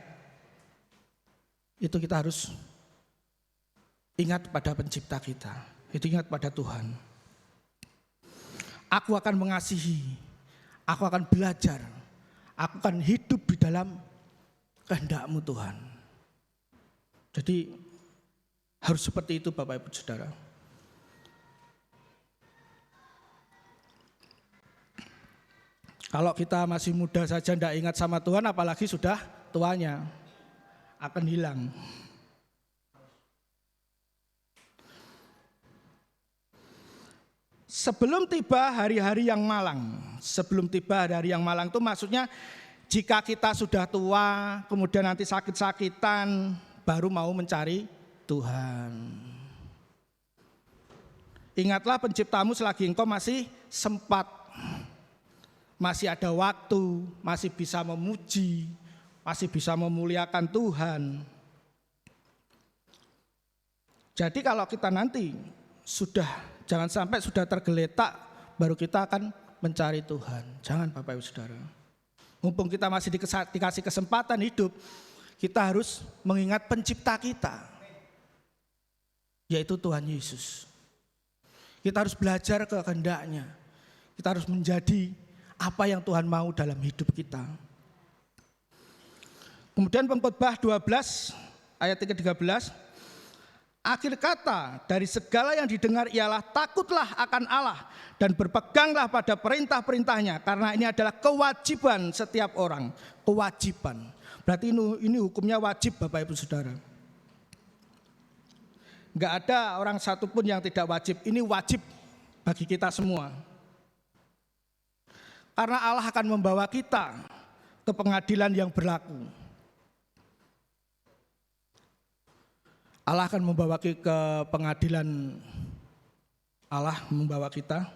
itu kita harus ingat pada pencipta kita, itu ingat pada Tuhan. Aku akan mengasihi, aku akan belajar, aku akan hidup di dalam kehendak-Mu Tuhan. Jadi harus seperti itu Bapak Ibu Saudara. Kalau kita masih muda saja tidak ingat sama Tuhan, apalagi sudah tuanya, akan hilang. Sebelum tiba hari-hari yang malang. Sebelum tiba hari-hari yang malang itu maksudnya jika kita sudah tua, kemudian nanti sakit-sakitan, baru mau mencari Tuhan. Ingatlah penciptamu selagi engkau masih sempat, masih ada waktu, masih bisa memuji, masih bisa memuliakan Tuhan. Jadi kalau kita nanti jangan sampai sudah tergeletak, baru kita akan mencari Tuhan. Jangan Bapak Ibu Saudara. Mumpung kita masih dikasih kesempatan hidup, kita harus mengingat pencipta kita, yaitu Tuhan Yesus. Kita harus belajar kehendaknya. Kita harus menjadi apa yang Tuhan mau dalam hidup kita. Kemudian Pengkhotbah 12 ayat 13, akhir kata dari segala yang didengar ialah takutlah akan Allah dan berpeganglah pada perintah-perintahnya, karena ini adalah kewajiban setiap orang. Kewajiban. Berarti ini hukumnya wajib Bapak Ibu Saudara. Enggak ada orang satupun yang tidak wajib. Ini wajib bagi kita semua. Karena Allah akan membawa kita ke pengadilan yang berlaku. Allah akan membawa kita ke pengadilan. Allah membawa kita.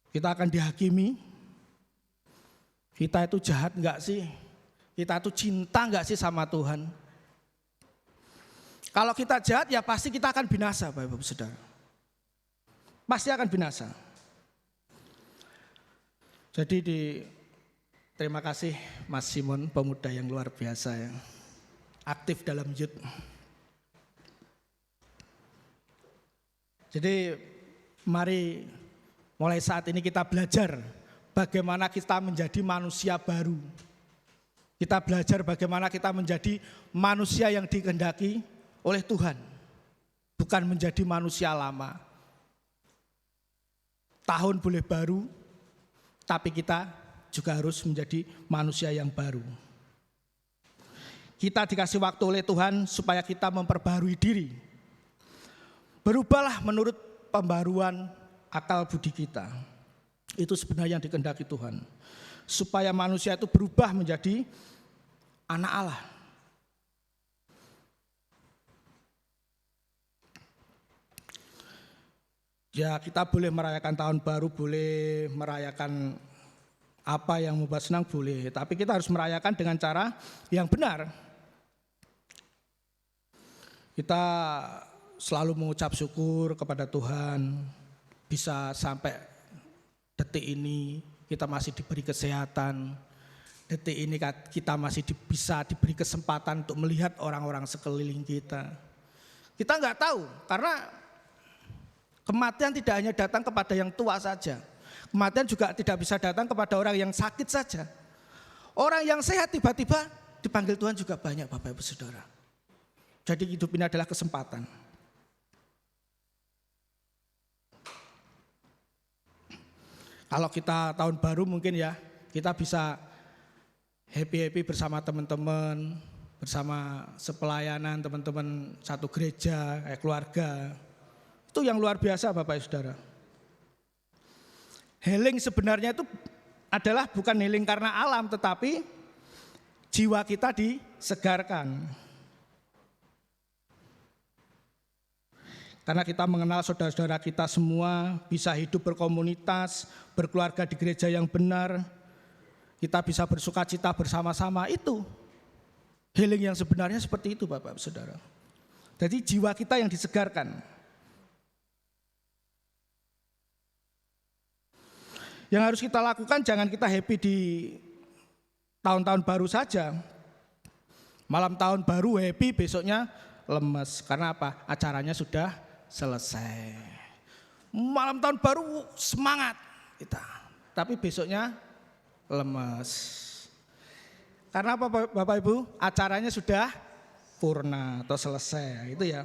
Kita akan dihakimi. Kita itu jahat enggak sih? Kita itu cinta enggak sih sama Tuhan? Kalau kita jahat ya pasti kita akan binasa Bapak Ibu Saudara. Pasti akan binasa. Jadi terima kasih Mas Simon, pemuda yang luar biasa ya. Aktif dalam youth. Jadi mari mulai saat ini kita belajar bagaimana kita menjadi manusia baru. Kita belajar bagaimana kita menjadi manusia yang dikehendaki oleh Tuhan, bukan menjadi manusia lama. Tahun boleh baru, tapi kita juga harus menjadi manusia yang baru. Kita dikasih waktu oleh Tuhan supaya kita memperbarui diri. Berubahlah menurut pembaruan akal budi kita. Itu sebenarnya yang dikehendaki Tuhan. Supaya manusia itu berubah menjadi anak Allah. Ya, kita boleh merayakan tahun baru, boleh merayakan apa yang membuat senang boleh, tapi kita harus merayakan dengan cara yang benar. Kita selalu mengucap syukur kepada Tuhan, bisa sampai detik ini kita masih diberi kesehatan, detik ini kita masih bisa diberi kesempatan untuk melihat orang-orang sekeliling kita. Kita nggak tahu, karena kematian tidak hanya datang kepada yang tua saja. Kematian juga tidak bisa datang kepada orang yang sakit saja. Orang yang sehat tiba-tiba dipanggil Tuhan juga banyak Bapak Ibu Saudara. Jadi hidup ini adalah kesempatan. Kalau kita tahun baru mungkin ya, kita bisa happy-happy bersama teman-teman, bersama sepelayanan teman-teman satu gereja, keluarga. Itu yang luar biasa Bapak Ibu Saudara. Healing sebenarnya itu adalah bukan healing karena alam, tetapi jiwa kita disegarkan. Karena kita mengenal saudara-saudara kita semua, bisa hidup berkomunitas, berkeluarga di gereja yang benar. Kita bisa bersuka cita bersama-sama, itu healing yang sebenarnya seperti itu Bapak Ibu Saudara. Jadi jiwa kita yang disegarkan. Yang harus kita lakukan, jangan kita happy di tahun-tahun baru saja. Malam tahun baru happy, besoknya lemes. Karena apa? Acaranya sudah selesai. Malam tahun baru semangat kita, tapi besoknya lemes. Karena apa Bapak Ibu? Acaranya sudah purna atau selesai, itu ya.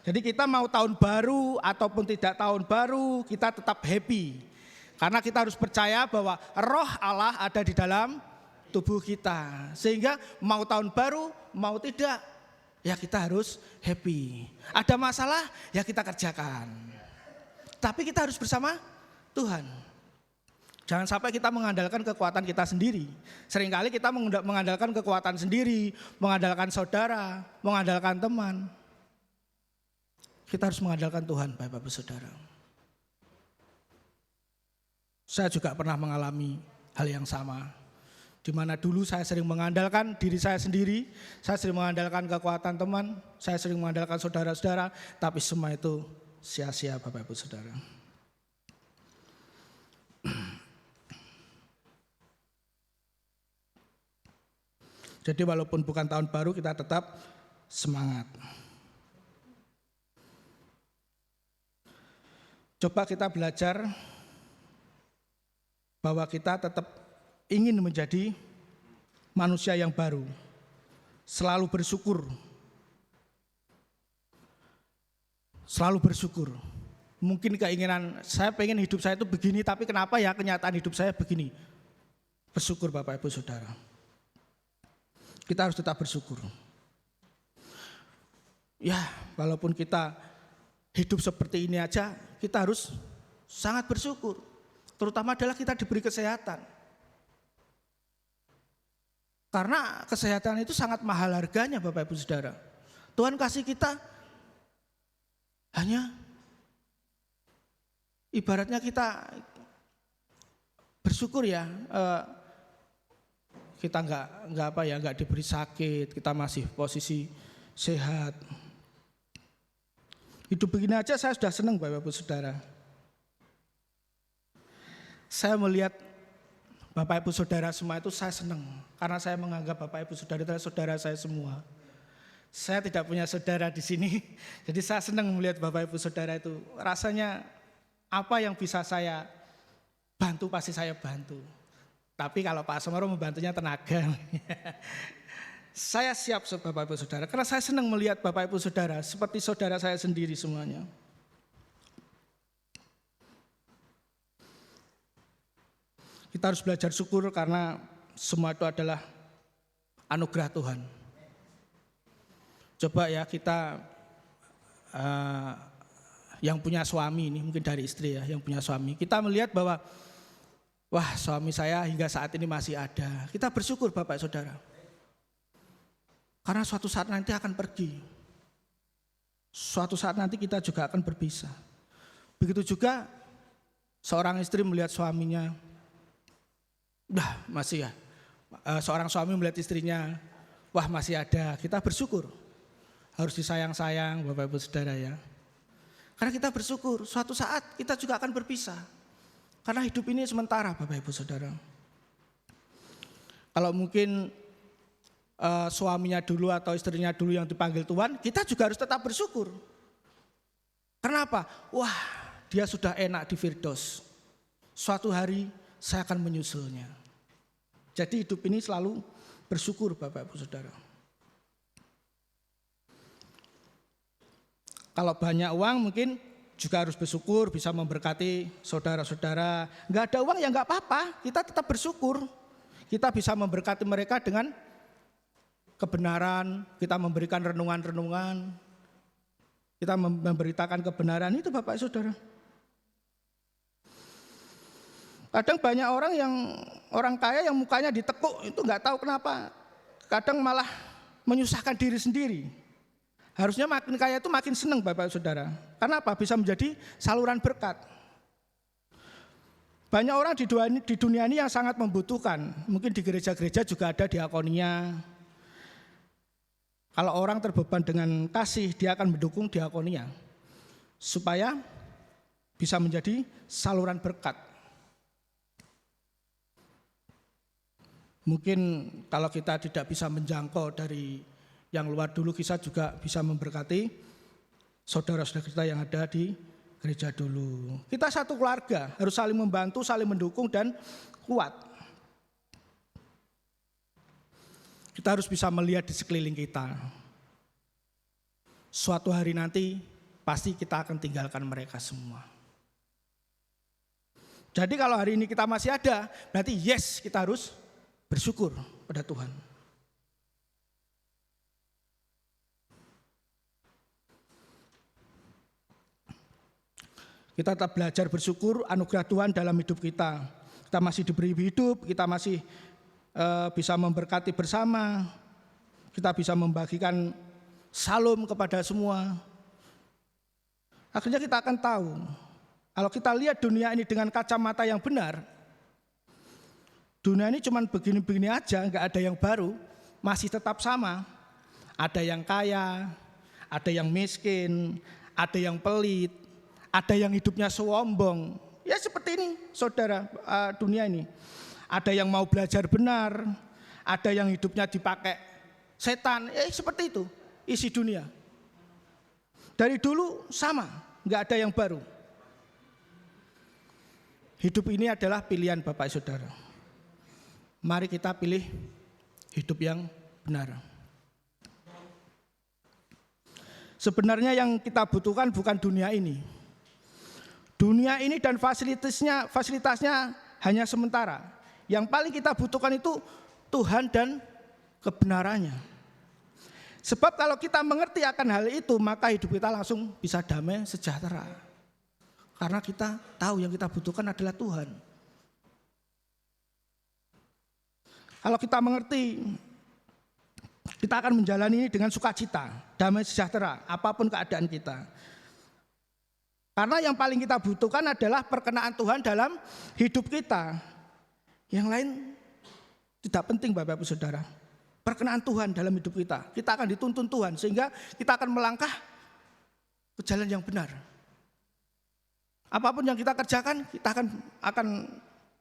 Jadi kita mau tahun baru ataupun tidak tahun baru, kita tetap happy. Karena kita harus percaya bahwa roh Allah ada di dalam tubuh kita. Sehingga mau tahun baru, mau tidak, ya kita harus happy. Ada masalah, ya kita kerjakan. Tapi kita harus bersama Tuhan. Jangan sampai kita mengandalkan kekuatan kita sendiri. Seringkali kita mengandalkan kekuatan sendiri, mengandalkan saudara, mengandalkan teman. Kita harus mengandalkan Tuhan, Bapak-Ibu Saudara. Saya juga pernah mengalami hal yang sama. Di mana dulu saya sering mengandalkan diri saya sendiri, saya sering mengandalkan kekuatan teman, saya sering mengandalkan saudara-saudara, tapi semua itu sia-sia Bapak Ibu Saudara. Jadi walaupun bukan tahun baru, kita tetap semangat. Coba kita belajar bahwa kita tetap ingin menjadi manusia yang baru, selalu bersyukur. Selalu bersyukur. Mungkin keinginan saya pengen hidup saya itu begini, tapi kenapa ya kenyataan hidup saya begini? Bersyukur Bapak Ibu Saudara. Kita harus tetap bersyukur. Ya, walaupun kita hidup seperti ini aja, kita harus sangat bersyukur. Terutama adalah kita diberi kesehatan. Karena kesehatan itu sangat mahal harganya Bapak Ibu Saudara. Tuhan kasih kita hanya ibaratnya kita bersyukur ya, kita nggak diberi sakit, kita masih posisi sehat. Hidup begini aja saya sudah senang Bapak Ibu Saudara. Saya melihat Bapak Ibu Saudara semua itu saya senang, karena saya menganggap Bapak Ibu Saudara adalah saudara saya semua. Saya tidak punya saudara di sini, jadi saya senang melihat Bapak Ibu Saudara itu. Rasanya apa yang bisa saya bantu pasti saya bantu. Tapi kalau Pak Asmoro membantunya tenaga. Saya siap Bapak Ibu Saudara, karena saya senang melihat Bapak Ibu Saudara seperti saudara saya sendiri semuanya. Kita harus belajar syukur karena semua itu adalah anugerah Tuhan. Coba ya kita yang punya suami ini, mungkin dari istri ya, yang punya suami. Kita melihat bahwa wah suami saya hingga saat ini masih ada. Kita bersyukur Bapak Saudara. Karena suatu saat nanti akan pergi. Suatu saat nanti kita juga akan berpisah. Begitu juga seorang istri melihat suaminya, masih ya. Seorang suami melihat istrinya, wah masih ada. Kita bersyukur. Harus disayang-sayang Bapak Ibu Saudara ya. Karena kita bersyukur suatu saat kita juga akan berpisah. Karena hidup ini sementara Bapak Ibu Saudara. Kalau mungkin suaminya dulu atau istrinya dulu yang dipanggil Tuhan, kita juga harus tetap bersyukur. Kenapa? Wah, dia sudah enak di Firdaus. Suatu hari saya akan menyusulnya. Jadi hidup ini selalu bersyukur Bapak Ibu Saudara. Kalau banyak uang mungkin juga harus bersyukur bisa memberkati saudara-saudara. Enggak ada uang ya enggak apa-apa, kita tetap bersyukur. Kita bisa memberkati mereka dengan kebenaran, kita memberikan renungan-renungan, kita memberitakan kebenaran itu Bapak Saudara. Kadang banyak orang kaya yang mukanya ditekuk itu nggak tahu kenapa. Kadang malah menyusahkan diri sendiri. Harusnya makin kaya itu makin senang Bapak Saudara. Karena apa? Bisa menjadi saluran berkat. Banyak orang di dunia ini yang sangat membutuhkan. Mungkin di gereja-gereja juga ada diakonia. Kalau orang terbeban dengan kasih, dia akan mendukung diakonia. Supaya bisa menjadi saluran berkat. Mungkin kalau kita tidak bisa menjangkau dari yang luar dulu, kita juga bisa memberkati saudara-saudara kita yang ada di gereja dulu. Kita satu keluarga, harus saling membantu, saling mendukung dan kuat. Kita harus bisa melihat di sekeliling kita. Suatu hari nanti pasti kita akan tinggalkan mereka semua. Jadi kalau hari ini kita masih ada, berarti yes, kita harus bersyukur pada Tuhan. Kita tetap belajar bersyukur anugerah Tuhan dalam hidup kita. Kita masih diberi hidup, kita masih bisa memberkati bersama. Kita bisa membagikan salam kepada semua. Akhirnya kita akan tahu, kalau kita lihat dunia ini dengan kacamata yang benar, dunia ini cuma begini-begini aja, nggak ada yang baru, masih tetap sama. Ada yang kaya, ada yang miskin, ada yang pelit, ada yang hidupnya sombong. Ya seperti ini saudara, dunia ini. Ada yang mau belajar benar, ada yang hidupnya dipakai setan. Seperti itu isi dunia. Dari dulu sama, nggak ada yang baru. Hidup ini adalah pilihan Bapak Saudara. Mari kita pilih hidup yang benar. Sebenarnya yang kita butuhkan bukan dunia ini. Dunia ini dan fasilitasnya hanya sementara. Yang paling kita butuhkan itu Tuhan dan kebenarannya. Sebab kalau kita mengerti akan hal itu, maka hidup kita langsung bisa damai sejahtera. Karena kita tahu yang kita butuhkan adalah Tuhan. Kalau kita mengerti, kita akan menjalani ini dengan sukacita, damai sejahtera, apapun keadaan kita. Karena yang paling kita butuhkan adalah perkenaan Tuhan dalam hidup kita. Yang lain tidak penting Bapak Ibu Saudara. Perkenaan Tuhan dalam hidup kita. Kita akan dituntun Tuhan sehingga kita akan melangkah ke jalan yang benar. Apapun yang kita kerjakan, kita akan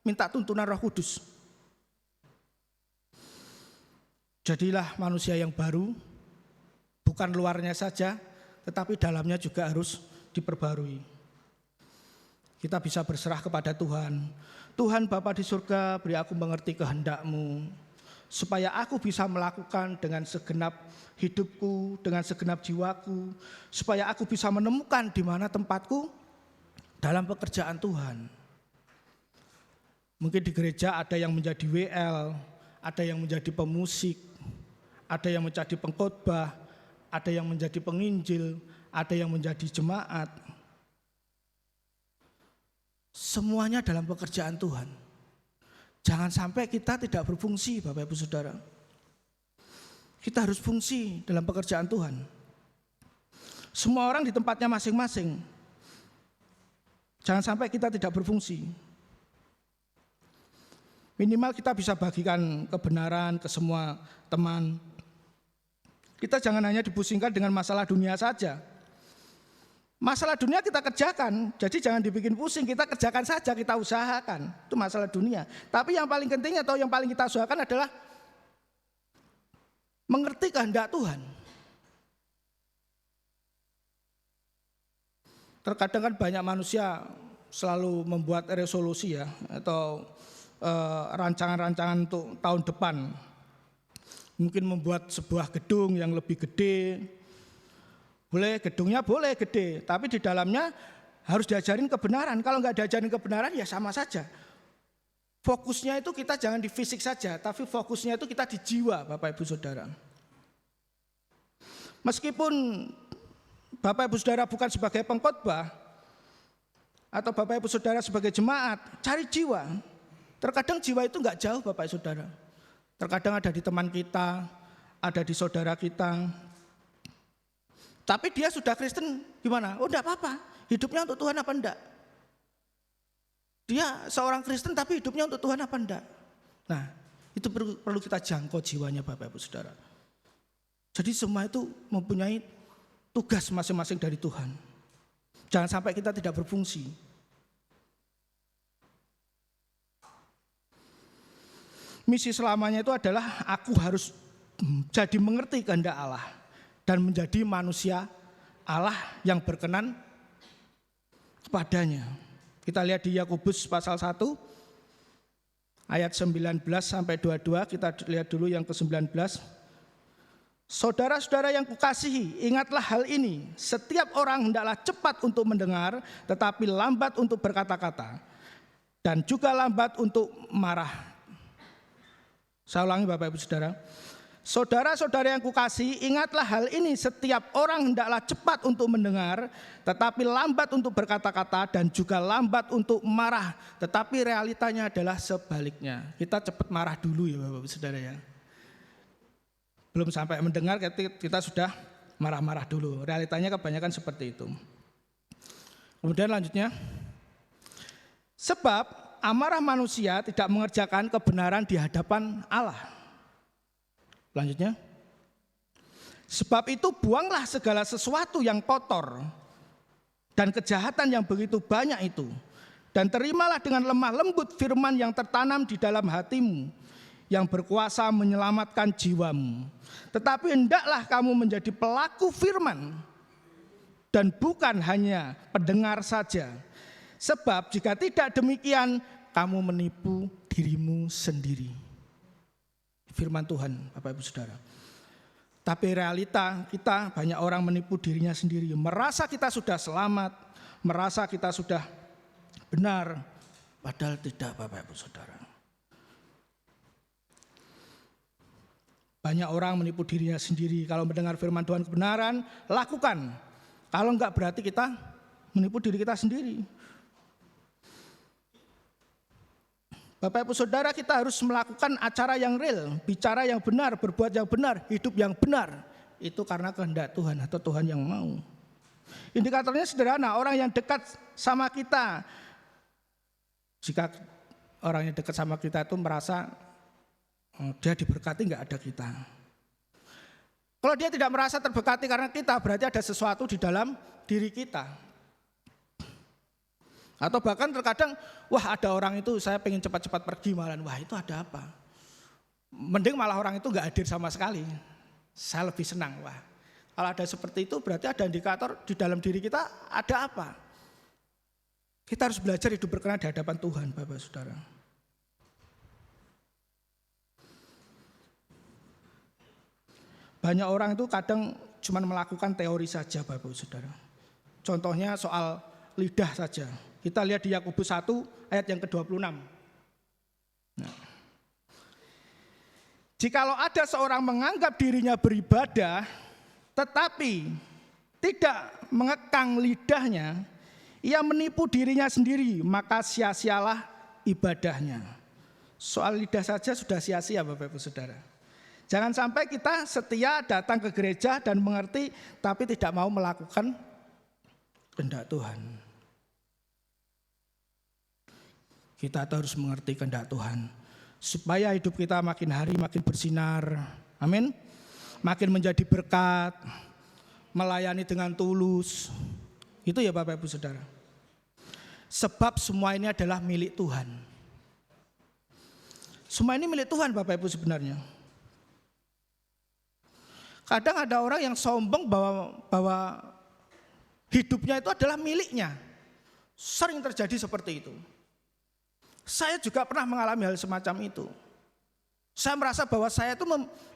minta tuntunan Roh Kudus. Jadilah manusia yang baru, bukan luarnya saja, tetapi dalamnya juga harus diperbarui. Kita bisa berserah kepada Tuhan. Tuhan Bapa di surga, beri aku mengerti kehendak-Mu, supaya aku bisa melakukan dengan segenap hidupku, dengan segenap jiwaku, supaya aku bisa menemukan di mana tempatku dalam pekerjaan Tuhan. Mungkin di gereja ada yang menjadi WL, ada yang menjadi pemusik, ada yang menjadi pengkhotbah, ada yang menjadi penginjil, ada yang menjadi jemaat. Semuanya dalam pekerjaan Tuhan. Jangan sampai kita tidak berfungsi Bapak Ibu Saudara. Kita harus fungsi dalam pekerjaan Tuhan. Semua orang di tempatnya masing-masing. Jangan sampai kita tidak berfungsi. Minimal kita bisa bagikan kebenaran ke semua teman. Kita jangan hanya dipusingkan dengan masalah dunia saja. Masalah dunia kita kerjakan, jadi jangan dibikin pusing, kita kerjakan saja, kita usahakan. Itu masalah dunia. Tapi yang paling penting atau yang paling kita usahakan adalah mengerti kehendak Tuhan. Terkadang kan banyak manusia selalu membuat resolusi ya, atau rancangan-rancangan untuk tahun depan. Mungkin membuat sebuah gedung yang lebih gede. Gedungnya boleh gede, tapi di dalamnya harus diajarin kebenaran. Kalau nggak diajarin kebenaran ya sama saja. Fokusnya itu kita jangan di fisik saja, tapi fokusnya itu kita di jiwa Bapak Ibu Saudara. Meskipun Bapak Ibu Saudara bukan sebagai pengkhotbah, atau Bapak Ibu Saudara sebagai jemaat, cari jiwa. Terkadang jiwa itu nggak jauh Bapak Ibu Saudara. Terkadang ada di teman kita, ada di saudara kita. Tapi dia sudah Kristen gimana? Oh enggak apa-apa, hidupnya untuk Tuhan apa enggak? Dia seorang Kristen tapi hidupnya untuk Tuhan apa enggak? Nah itu perlu kita jangkau jiwanya Bapak Ibu Saudara. Jadi semua itu mempunyai tugas masing-masing dari Tuhan. Jangan sampai kita tidak berfungsi. Misi selamanya itu adalah aku harus jadi mengerti kehendak Allah dan menjadi manusia Allah yang berkenan kepadanya. Kita lihat di Yakobus pasal 1 ayat 19 sampai 22, kita lihat dulu yang ke-19. Saudara-saudara yang kukasihi, ingatlah hal ini, setiap orang hendaklah cepat untuk mendengar, tetapi lambat untuk berkata-kata, dan juga lambat untuk marah. Saya ulangi Bapak Ibu Saudara. Saudara-saudara yang kukasihi, ingatlah hal ini, setiap orang hendaklah cepat untuk mendengar, tetapi lambat untuk berkata-kata, dan juga lambat untuk marah. Tetapi realitanya adalah sebaliknya. Kita cepat marah dulu ya Bapak Ibu Saudara ya. Belum sampai mendengar kita sudah marah-marah dulu. Realitanya kebanyakan seperti itu. Kemudian lanjutnya, sebab amarah manusia tidak mengerjakan kebenaran di hadapan Allah. Selanjutnya, sebab itu buanglah segala sesuatu yang kotor dan kejahatan yang begitu banyak itu, dan terimalah dengan lemah lembut firman yang tertanam di dalam hatimu, yang berkuasa menyelamatkan jiwamu. Tetapi hendaklah kamu menjadi pelaku firman, dan bukan hanya pendengar saja, Sebab jika tidak demikian, kamu menipu dirimu sendiri. Firman Tuhan, Bapak Ibu Saudara. Tapi realita kita, banyak orang menipu dirinya sendiri. Merasa kita sudah selamat, merasa kita sudah benar. Padahal tidak, Bapak Ibu Saudara. Banyak orang menipu dirinya sendiri. Kalau mendengar firman Tuhan kebenaran, lakukan. Kalau enggak, berarti kita menipu diri kita sendiri. Bapak Ibu Saudara, kita harus melakukan acara yang real, bicara yang benar, berbuat yang benar, hidup yang benar. Itu karena kehendak Tuhan atau Tuhan yang mau. Indikatornya sederhana, orang yang dekat sama kita. Jika orang yang dekat sama kita itu merasa dia diberkati, enggak ada kita. Kalau dia tidak merasa terberkati karena kita, berarti ada sesuatu di dalam diri kita. Atau bahkan terkadang, wah ada orang itu saya pengen cepat-cepat pergi malah, wah itu ada apa? Mending malah orang itu enggak hadir sama sekali. Saya lebih senang, wah. Kalau ada seperti itu berarti ada indikator di dalam diri kita ada apa? Kita harus belajar hidup berkenan di hadapan Tuhan, Bapak Saudara. Banyak orang itu kadang cuma melakukan teori saja, Bapak Saudara. Contohnya soal lidah saja. Kita lihat di Yakobus 1 ayat yang ke-26. Nah. Jikalau ada seorang menganggap dirinya beribadah, tetapi tidak mengekang lidahnya, ia menipu dirinya sendiri, maka sia-sialah ibadahnya. Soal lidah saja sudah sia-sia, Bapak Ibu Saudara. Jangan sampai kita setia datang ke gereja dan mengerti, tapi tidak mau melakukan kehendak Tuhan. Kita harus mengerti kehendak Tuhan supaya hidup kita makin hari makin bersinar. Amin. Makin menjadi berkat, melayani dengan tulus. Itu ya Bapak Ibu Saudara. Sebab semua ini adalah milik Tuhan. Semua ini milik Tuhan Bapak Ibu sebenarnya. Kadang ada orang yang sombong bahwa hidupnya itu adalah miliknya. Sering terjadi seperti itu. Saya juga pernah mengalami hal semacam itu. Saya merasa bahwa saya itu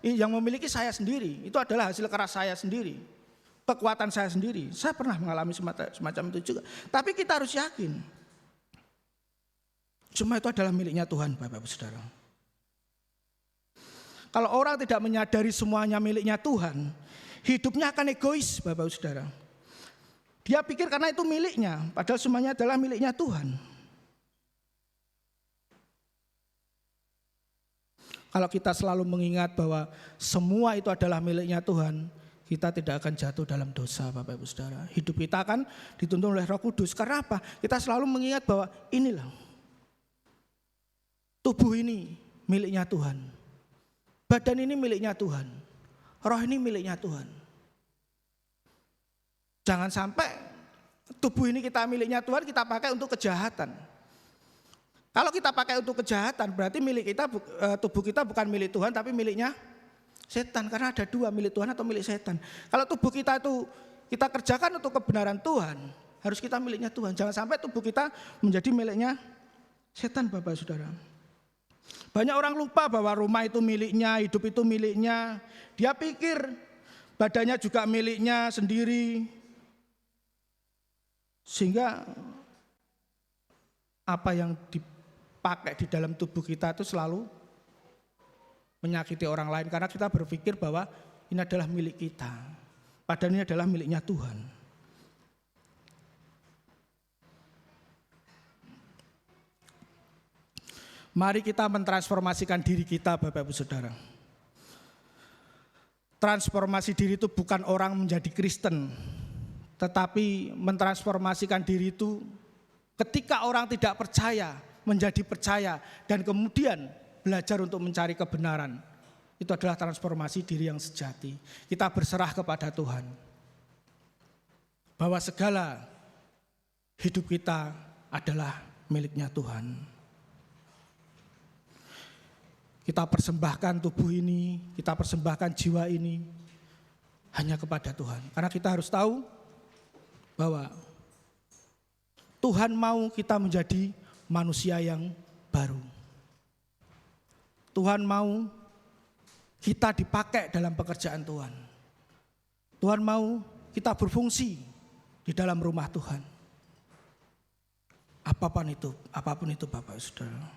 yang memiliki saya sendiri. Itu adalah hasil keras saya sendiri. Kekuatan saya sendiri. Saya pernah mengalami semacam itu juga. Tapi kita harus yakin. Semua itu adalah miliknya Tuhan, Bapak Ibu Saudara. Kalau orang tidak menyadari semuanya miliknya Tuhan, hidupnya akan egois, Bapak Ibu Saudara. Dia pikir karena itu miliknya, padahal semuanya adalah miliknya Tuhan. Kalau kita selalu mengingat bahwa semua itu adalah miliknya Tuhan, kita tidak akan jatuh dalam dosa, Bapak Ibu Saudara. Hidup kita akan dituntun oleh Roh Kudus. Karena apa? Kita selalu mengingat bahwa inilah tubuh ini miliknya Tuhan. Badan ini miliknya Tuhan. Roh ini miliknya Tuhan. Jangan sampai tubuh ini kita miliknya Tuhan, kita pakai untuk kejahatan. Kalau kita pakai untuk kejahatan, berarti milik kita, tubuh kita bukan milik Tuhan, tapi miliknya setan. Karena ada dua, milik Tuhan atau milik setan. Kalau tubuh kita itu kita kerjakan untuk kebenaran Tuhan, harus kita miliknya Tuhan. Jangan sampai tubuh kita menjadi miliknya setan, Bapak Saudara. Banyak orang lupa bahwa rumah itu miliknya, hidup itu miliknya. Dia pikir badannya juga miliknya sendiri. Sehingga apa yang dipakai di dalam tubuh kita itu selalu menyakiti orang lain. Karena kita berpikir bahwa ini adalah milik kita. Padahal ini adalah miliknya Tuhan. Mari kita mentransformasikan diri kita, Bapak Ibu Saudara. Transformasi diri itu bukan orang menjadi Kristen, tetapi mentransformasikan diri itu ketika orang tidak percaya menjadi percaya dan kemudian belajar untuk mencari kebenaran. Itu adalah transformasi diri yang sejati. Kita berserah kepada Tuhan bahwa segala hidup kita adalah miliknya Tuhan. Kita persembahkan tubuh ini, kita persembahkan jiwa ini hanya kepada Tuhan. Karena kita harus tahu bahwa Tuhan mau kita menjadi manusia yang baru. Tuhan mau kita dipakai dalam pekerjaan Tuhan. Tuhan mau kita berfungsi di dalam rumah Tuhan. Apapun itu Bapak Saudara.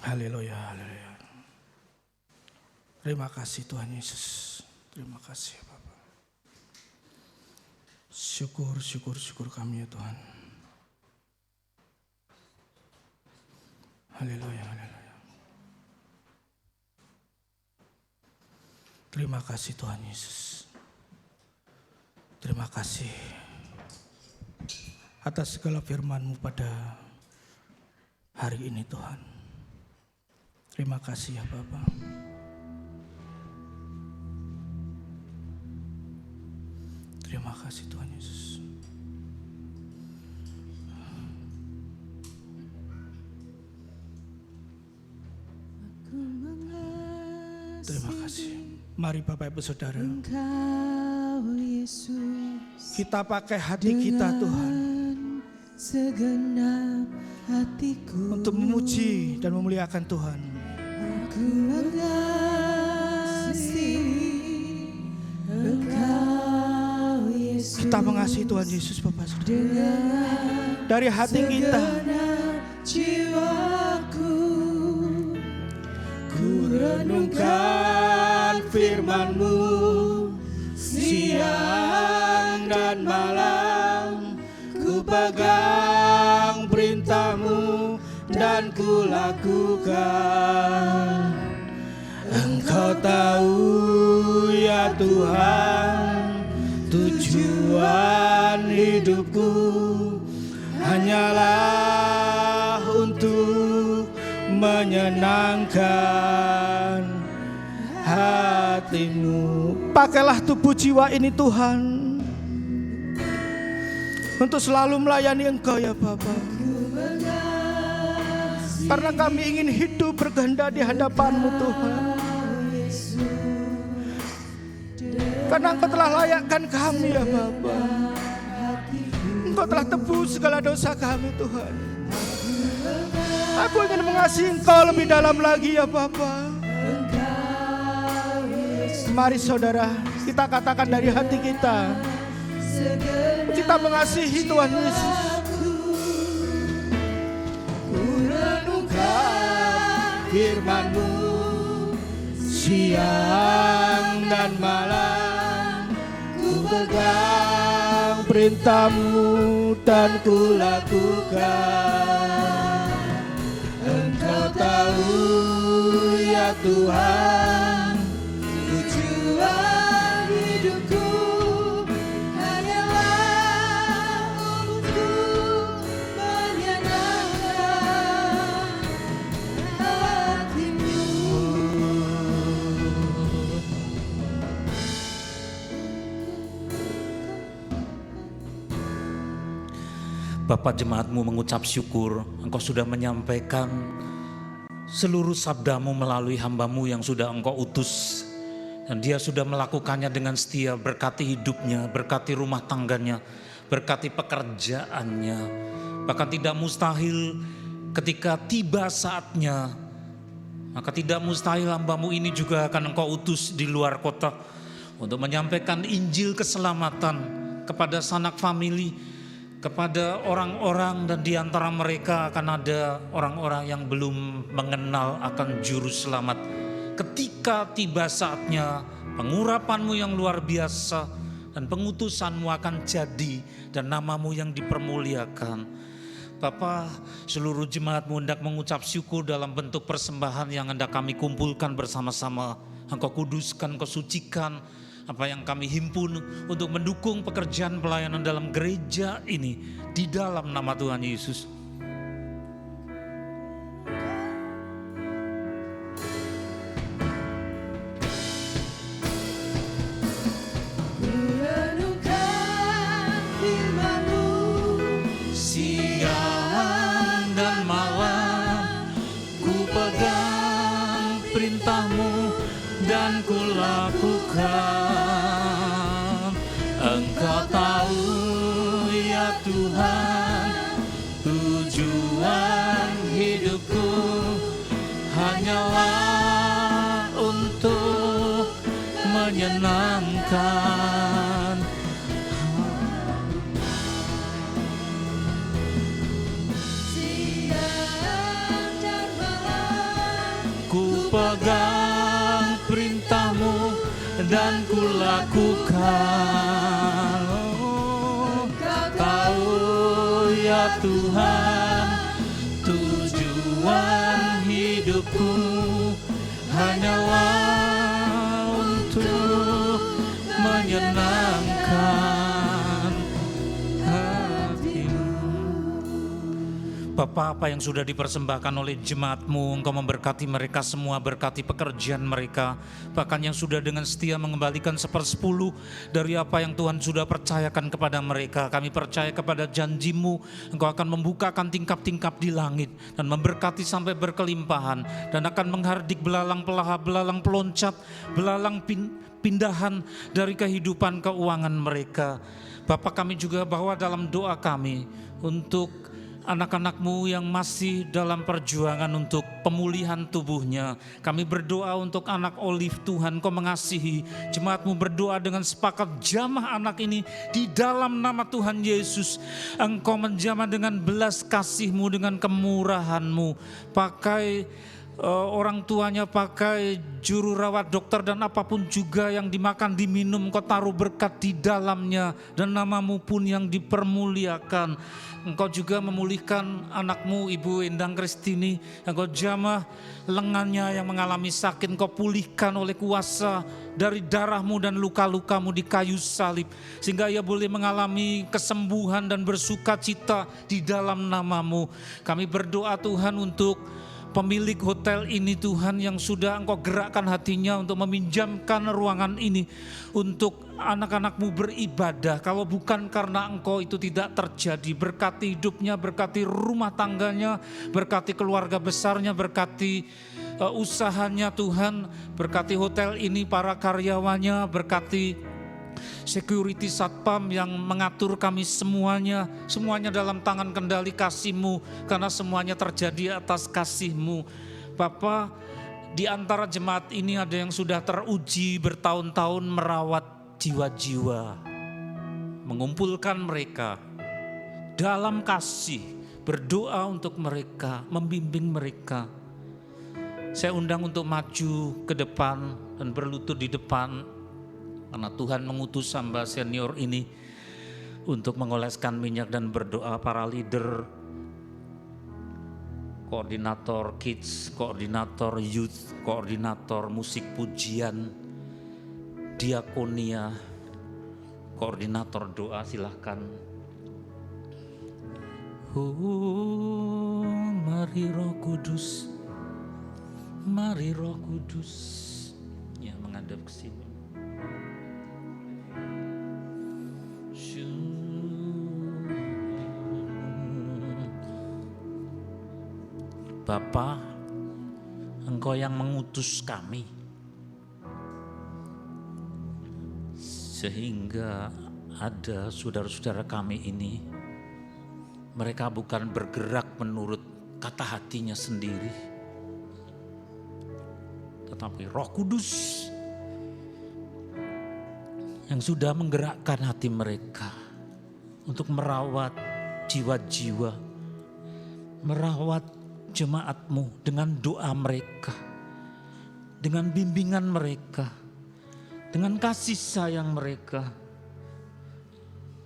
Haleluya, haleluya. Terima kasih Tuhan Yesus. Terima kasih Bapak. Syukur kami ya Tuhan. Haleluya, haleluya. Terima kasih Tuhan Yesus. Terima kasih atas segala firman-Mu pada hari ini Tuhan. Terima kasih ya Bapa. Terima kasih Tuhan Yesus. Terima kasih. Mari Bapak Ibu Saudara, kita pakai hati kita Tuhan segenap hatiku untuk memuji dan memuliakan Tuhan. Aku mengasihi Engkau Yesus. Kita mengasihi Tuhan Yesus Bapak Saudara. Dari hati kita. Jiwaku Ku renungkan firman-Mu siang dan malam. Ku pegang perintah-Mu dan ku lakukan. Engkau tahu ya Tuhan, tujuan hidupku hanyalah untuk menyenangkan hati-Mu. Pakailah tubuh jiwa ini Tuhan untuk selalu melayani Engkau ya Bapa. Karena kami ingin hidup berkehendak di hadapan-Mu Tuhan. Karena Engkau telah layakkan kami ya Bapa. Engkau telah tebus segala dosa kami Tuhan. Aku ingin mengasihi Engkau lebih dalam lagi ya Bapa. Mari saudara, kita katakan dari hati kita. Kita mengasihi Tuhan Yesus. Firman-Mu siang dan malam. Ku pegang perintah-Mu dan ku lakukan. Engkau tahu ya Tuhan, tujuan hidupku hanyalah untuk menyenangkan hati-Mu. Bapak jemaat-Mu mengucap syukur, Engkau sudah menyampaikan seluruh sabda-Mu melalui hamba-Mu yang sudah Engkau utus. Dan dia sudah melakukannya dengan setia, berkati hidupnya, berkati rumah tangganya, berkati pekerjaannya. Bahkan tidak mustahil ketika tiba saatnya, maka tidak mustahil hamba-Mu ini juga akan Engkau utus di luar kota untuk menyampaikan Injil keselamatan kepada sanak famili, kepada orang-orang, dan di antara mereka akan ada orang-orang yang belum mengenal akan juru selamat. Ketika tiba saatnya, pengurapan-Mu yang luar biasa dan pengutusan-Mu akan jadi dan nama-Mu yang dipermuliakan. Bapa, seluruh jemaat-Mu hendak mengucap syukur dalam bentuk persembahan yang hendak kami kumpulkan bersama-sama. Engkau kuduskan, Engkau sucikan apa yang kami himpun untuk mendukung pekerjaan pelayanan dalam gereja ini di dalam nama Tuhan Yesus. Siang dan malam ku pegang perintah-Mu dan ku lakukan. Engkau tahu ya Tuhan, tujuan hidupku hanyalah untuk menyenangkan. Ku pegang perintah-Mu dan ku lakukan. Engkau tahu ya Tuhan, tujuan hidupku hanyalah untuk menyenangkan hati-Mu. Bapa, apa yang sudah dipersembahkan oleh jemaat-Mu, Engkau memberkati mereka semua, berkati pekerjaan mereka, bahkan yang sudah dengan setia mengembalikan 1/10 dari apa yang Tuhan sudah percayakan kepada mereka. Kami percaya kepada janji-Mu, Engkau akan membukakan tingkap-tingkap di langit dan memberkati sampai berkelimpahan, dan akan menghardik belalang pelaha, belalang peloncat, belalang pindahan dari kehidupan keuangan mereka. Bapak, kami juga bawa dalam doa kami untuk anak-anak-Mu yang masih dalam perjuangan untuk pemulihan tubuhnya. Kami berdoa untuk anak Olive, Tuhan Kau mengasihi. Jemaat-Mu berdoa dengan sepakat, jamah anak ini di dalam nama Tuhan Yesus. Engkau menjamah dengan belas kasih-Mu, dengan kemurahan-Mu. Pakai orang tuanya, pakai juru rawat, dokter, dan apapun juga yang dimakan, diminum, Engkau taruh berkat di dalamnya, dan nama-Mu pun yang dipermuliakan. Engkau juga memulihkan anak-Mu Ibu Endang Kristini, Engkau jamah lengannya yang mengalami sakit, Engkau pulihkan oleh kuasa dari darah-Mu dan luka-luka-Mu di kayu salib, sehingga ia boleh mengalami kesembuhan dan bersuka cita di dalam nama-Mu. Kami berdoa Tuhan untuk pemilik hotel ini, Tuhan, yang sudah Engkau gerakkan hatinya untuk meminjamkan ruangan ini untuk anak-anak-Mu beribadah. Kalau bukan karena Engkau, itu tidak terjadi. Berkati hidupnya, berkati rumah tangganya, berkati keluarga besarnya, berkati usahanya Tuhan, berkati hotel ini, para karyawannya, berkati security satpam yang mengatur kami semuanya dalam tangan kendali kasih-Mu, karena semuanya terjadi atas kasih-Mu. Bapa, di antara jemaat ini ada yang sudah teruji bertahun-tahun merawat jiwa-jiwa, mengumpulkan mereka dalam kasih, berdoa untuk mereka, membimbing mereka. Saya undang untuk maju ke depan dan berlutut di depan, karena Tuhan mengutus hamba senior ini untuk mengoleskan minyak dan berdoa. Para leader, koordinator kids, koordinator youth, koordinator musik pujian, diakonia, koordinator doa, silahkan. Mari Roh Kudus, mari Roh Kudus, ya menghadap ke sini. Bapa, Engkau yang mengutus kami, sehingga ada saudara-saudara kami ini, mereka bukan bergerak menurut kata hatinya sendiri, tetapi Roh Kudus yang sudah menggerakkan hati mereka untuk merawat jiwa-jiwa, merawat jemaat-Mu dengan doa mereka, dengan bimbingan mereka, dengan kasih sayang mereka.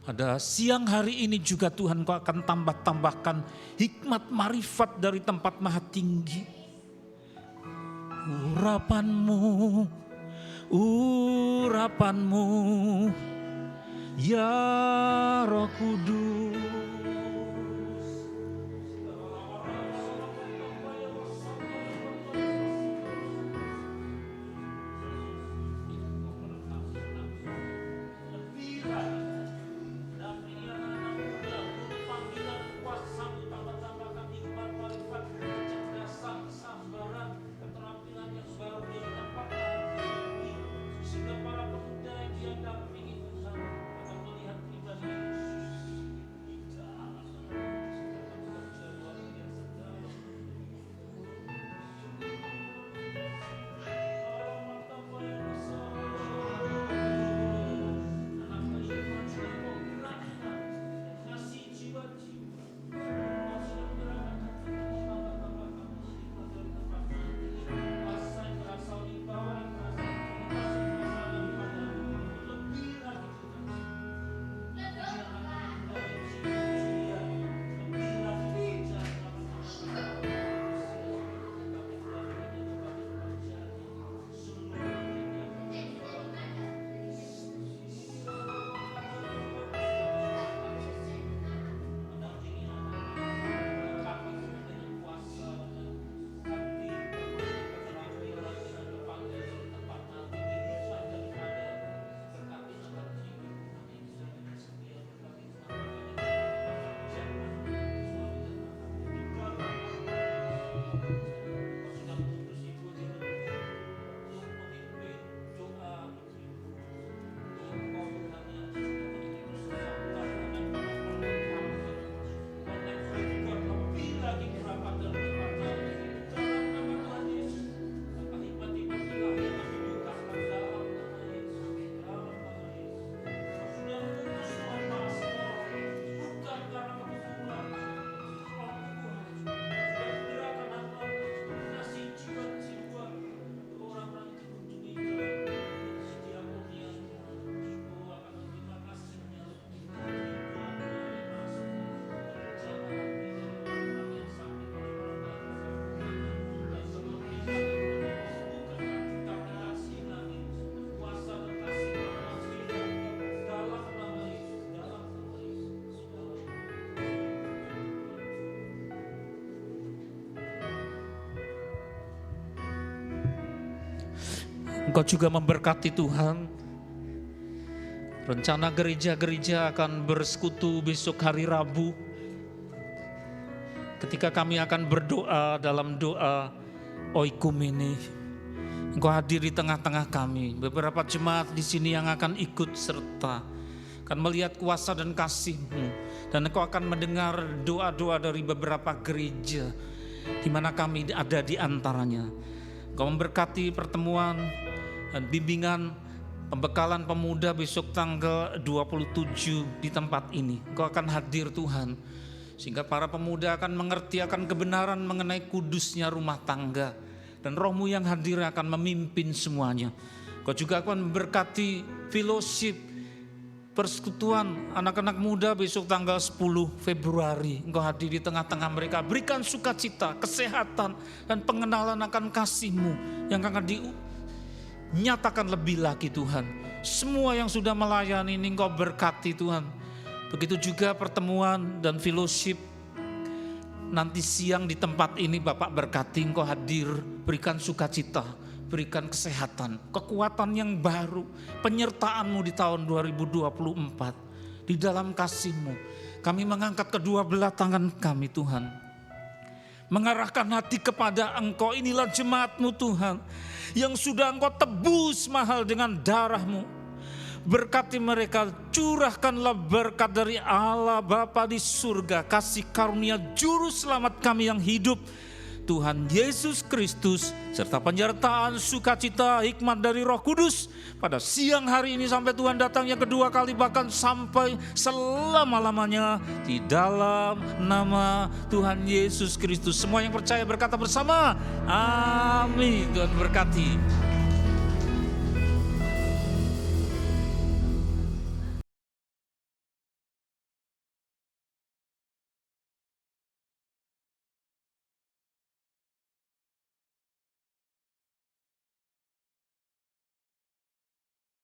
Pada siang hari ini juga Tuhan, Kau akan tambahkan hikmat marifat dari tempat maha tinggi. Urapan-Mu, urapan-Mu, ya Roh Kudus. Sehingga para pemuda yang Dia dampingi Tuhan akan melihat Engkau juga memberkati Tuhan. Rencana gereja-gereja akan bersekutu besok hari Rabu. Ketika kami akan berdoa dalam doa oikumene. Engkau hadir di tengah-tengah kami. Beberapa jemaat di sini yang akan ikut serta. Akan melihat kuasa dan kasih-Mu. Dan Engkau akan mendengar doa-doa dari beberapa gereja. Di mana kami ada di antaranya. Engkau memberkati pertemuan dan bimbingan pembekalan pemuda besok tanggal 27 di tempat ini. Engkau akan hadir Tuhan. Sehingga para pemuda akan mengerti akan kebenaran mengenai kudusnya rumah tangga. Dan Roh-Mu yang hadir akan memimpin semuanya. Engkau juga akan memberkati fellowship persekutuan anak-anak muda besok tanggal 10 Februari. Engkau hadir di tengah-tengah mereka. Berikan sukacita, kesehatan, dan pengenalan akan kasih-Mu yang akan nyatakan lebih lagi Tuhan. Semua yang sudah melayani ini Engkau berkati Tuhan. Begitu juga pertemuan dan fellowship nanti siang di tempat ini Bapak berkati, Engkau hadir, berikan sukacita, berikan kesehatan, kekuatan yang baru, penyertaan-Mu di tahun 2024. Di dalam kasih-Mu kami mengangkat kedua belah tangan kami Tuhan. Mengarahkan hati kepada Engkau. Inilah jemaat-Mu Tuhan yang sudah Engkau tebus mahal dengan darah-Mu. Berkati mereka, curahkanlah berkat dari Allah Bapa di surga, kasih karunia juru selamat kami yang hidup, Tuhan Yesus Kristus, serta penyertaan sukacita hikmat dari Roh Kudus pada siang hari ini sampai Tuhan datang yang kedua kali, bahkan sampai selama-lamanya, di dalam nama Tuhan Yesus Kristus. Semua yang percaya berkata bersama, amin. Tuhan berkati.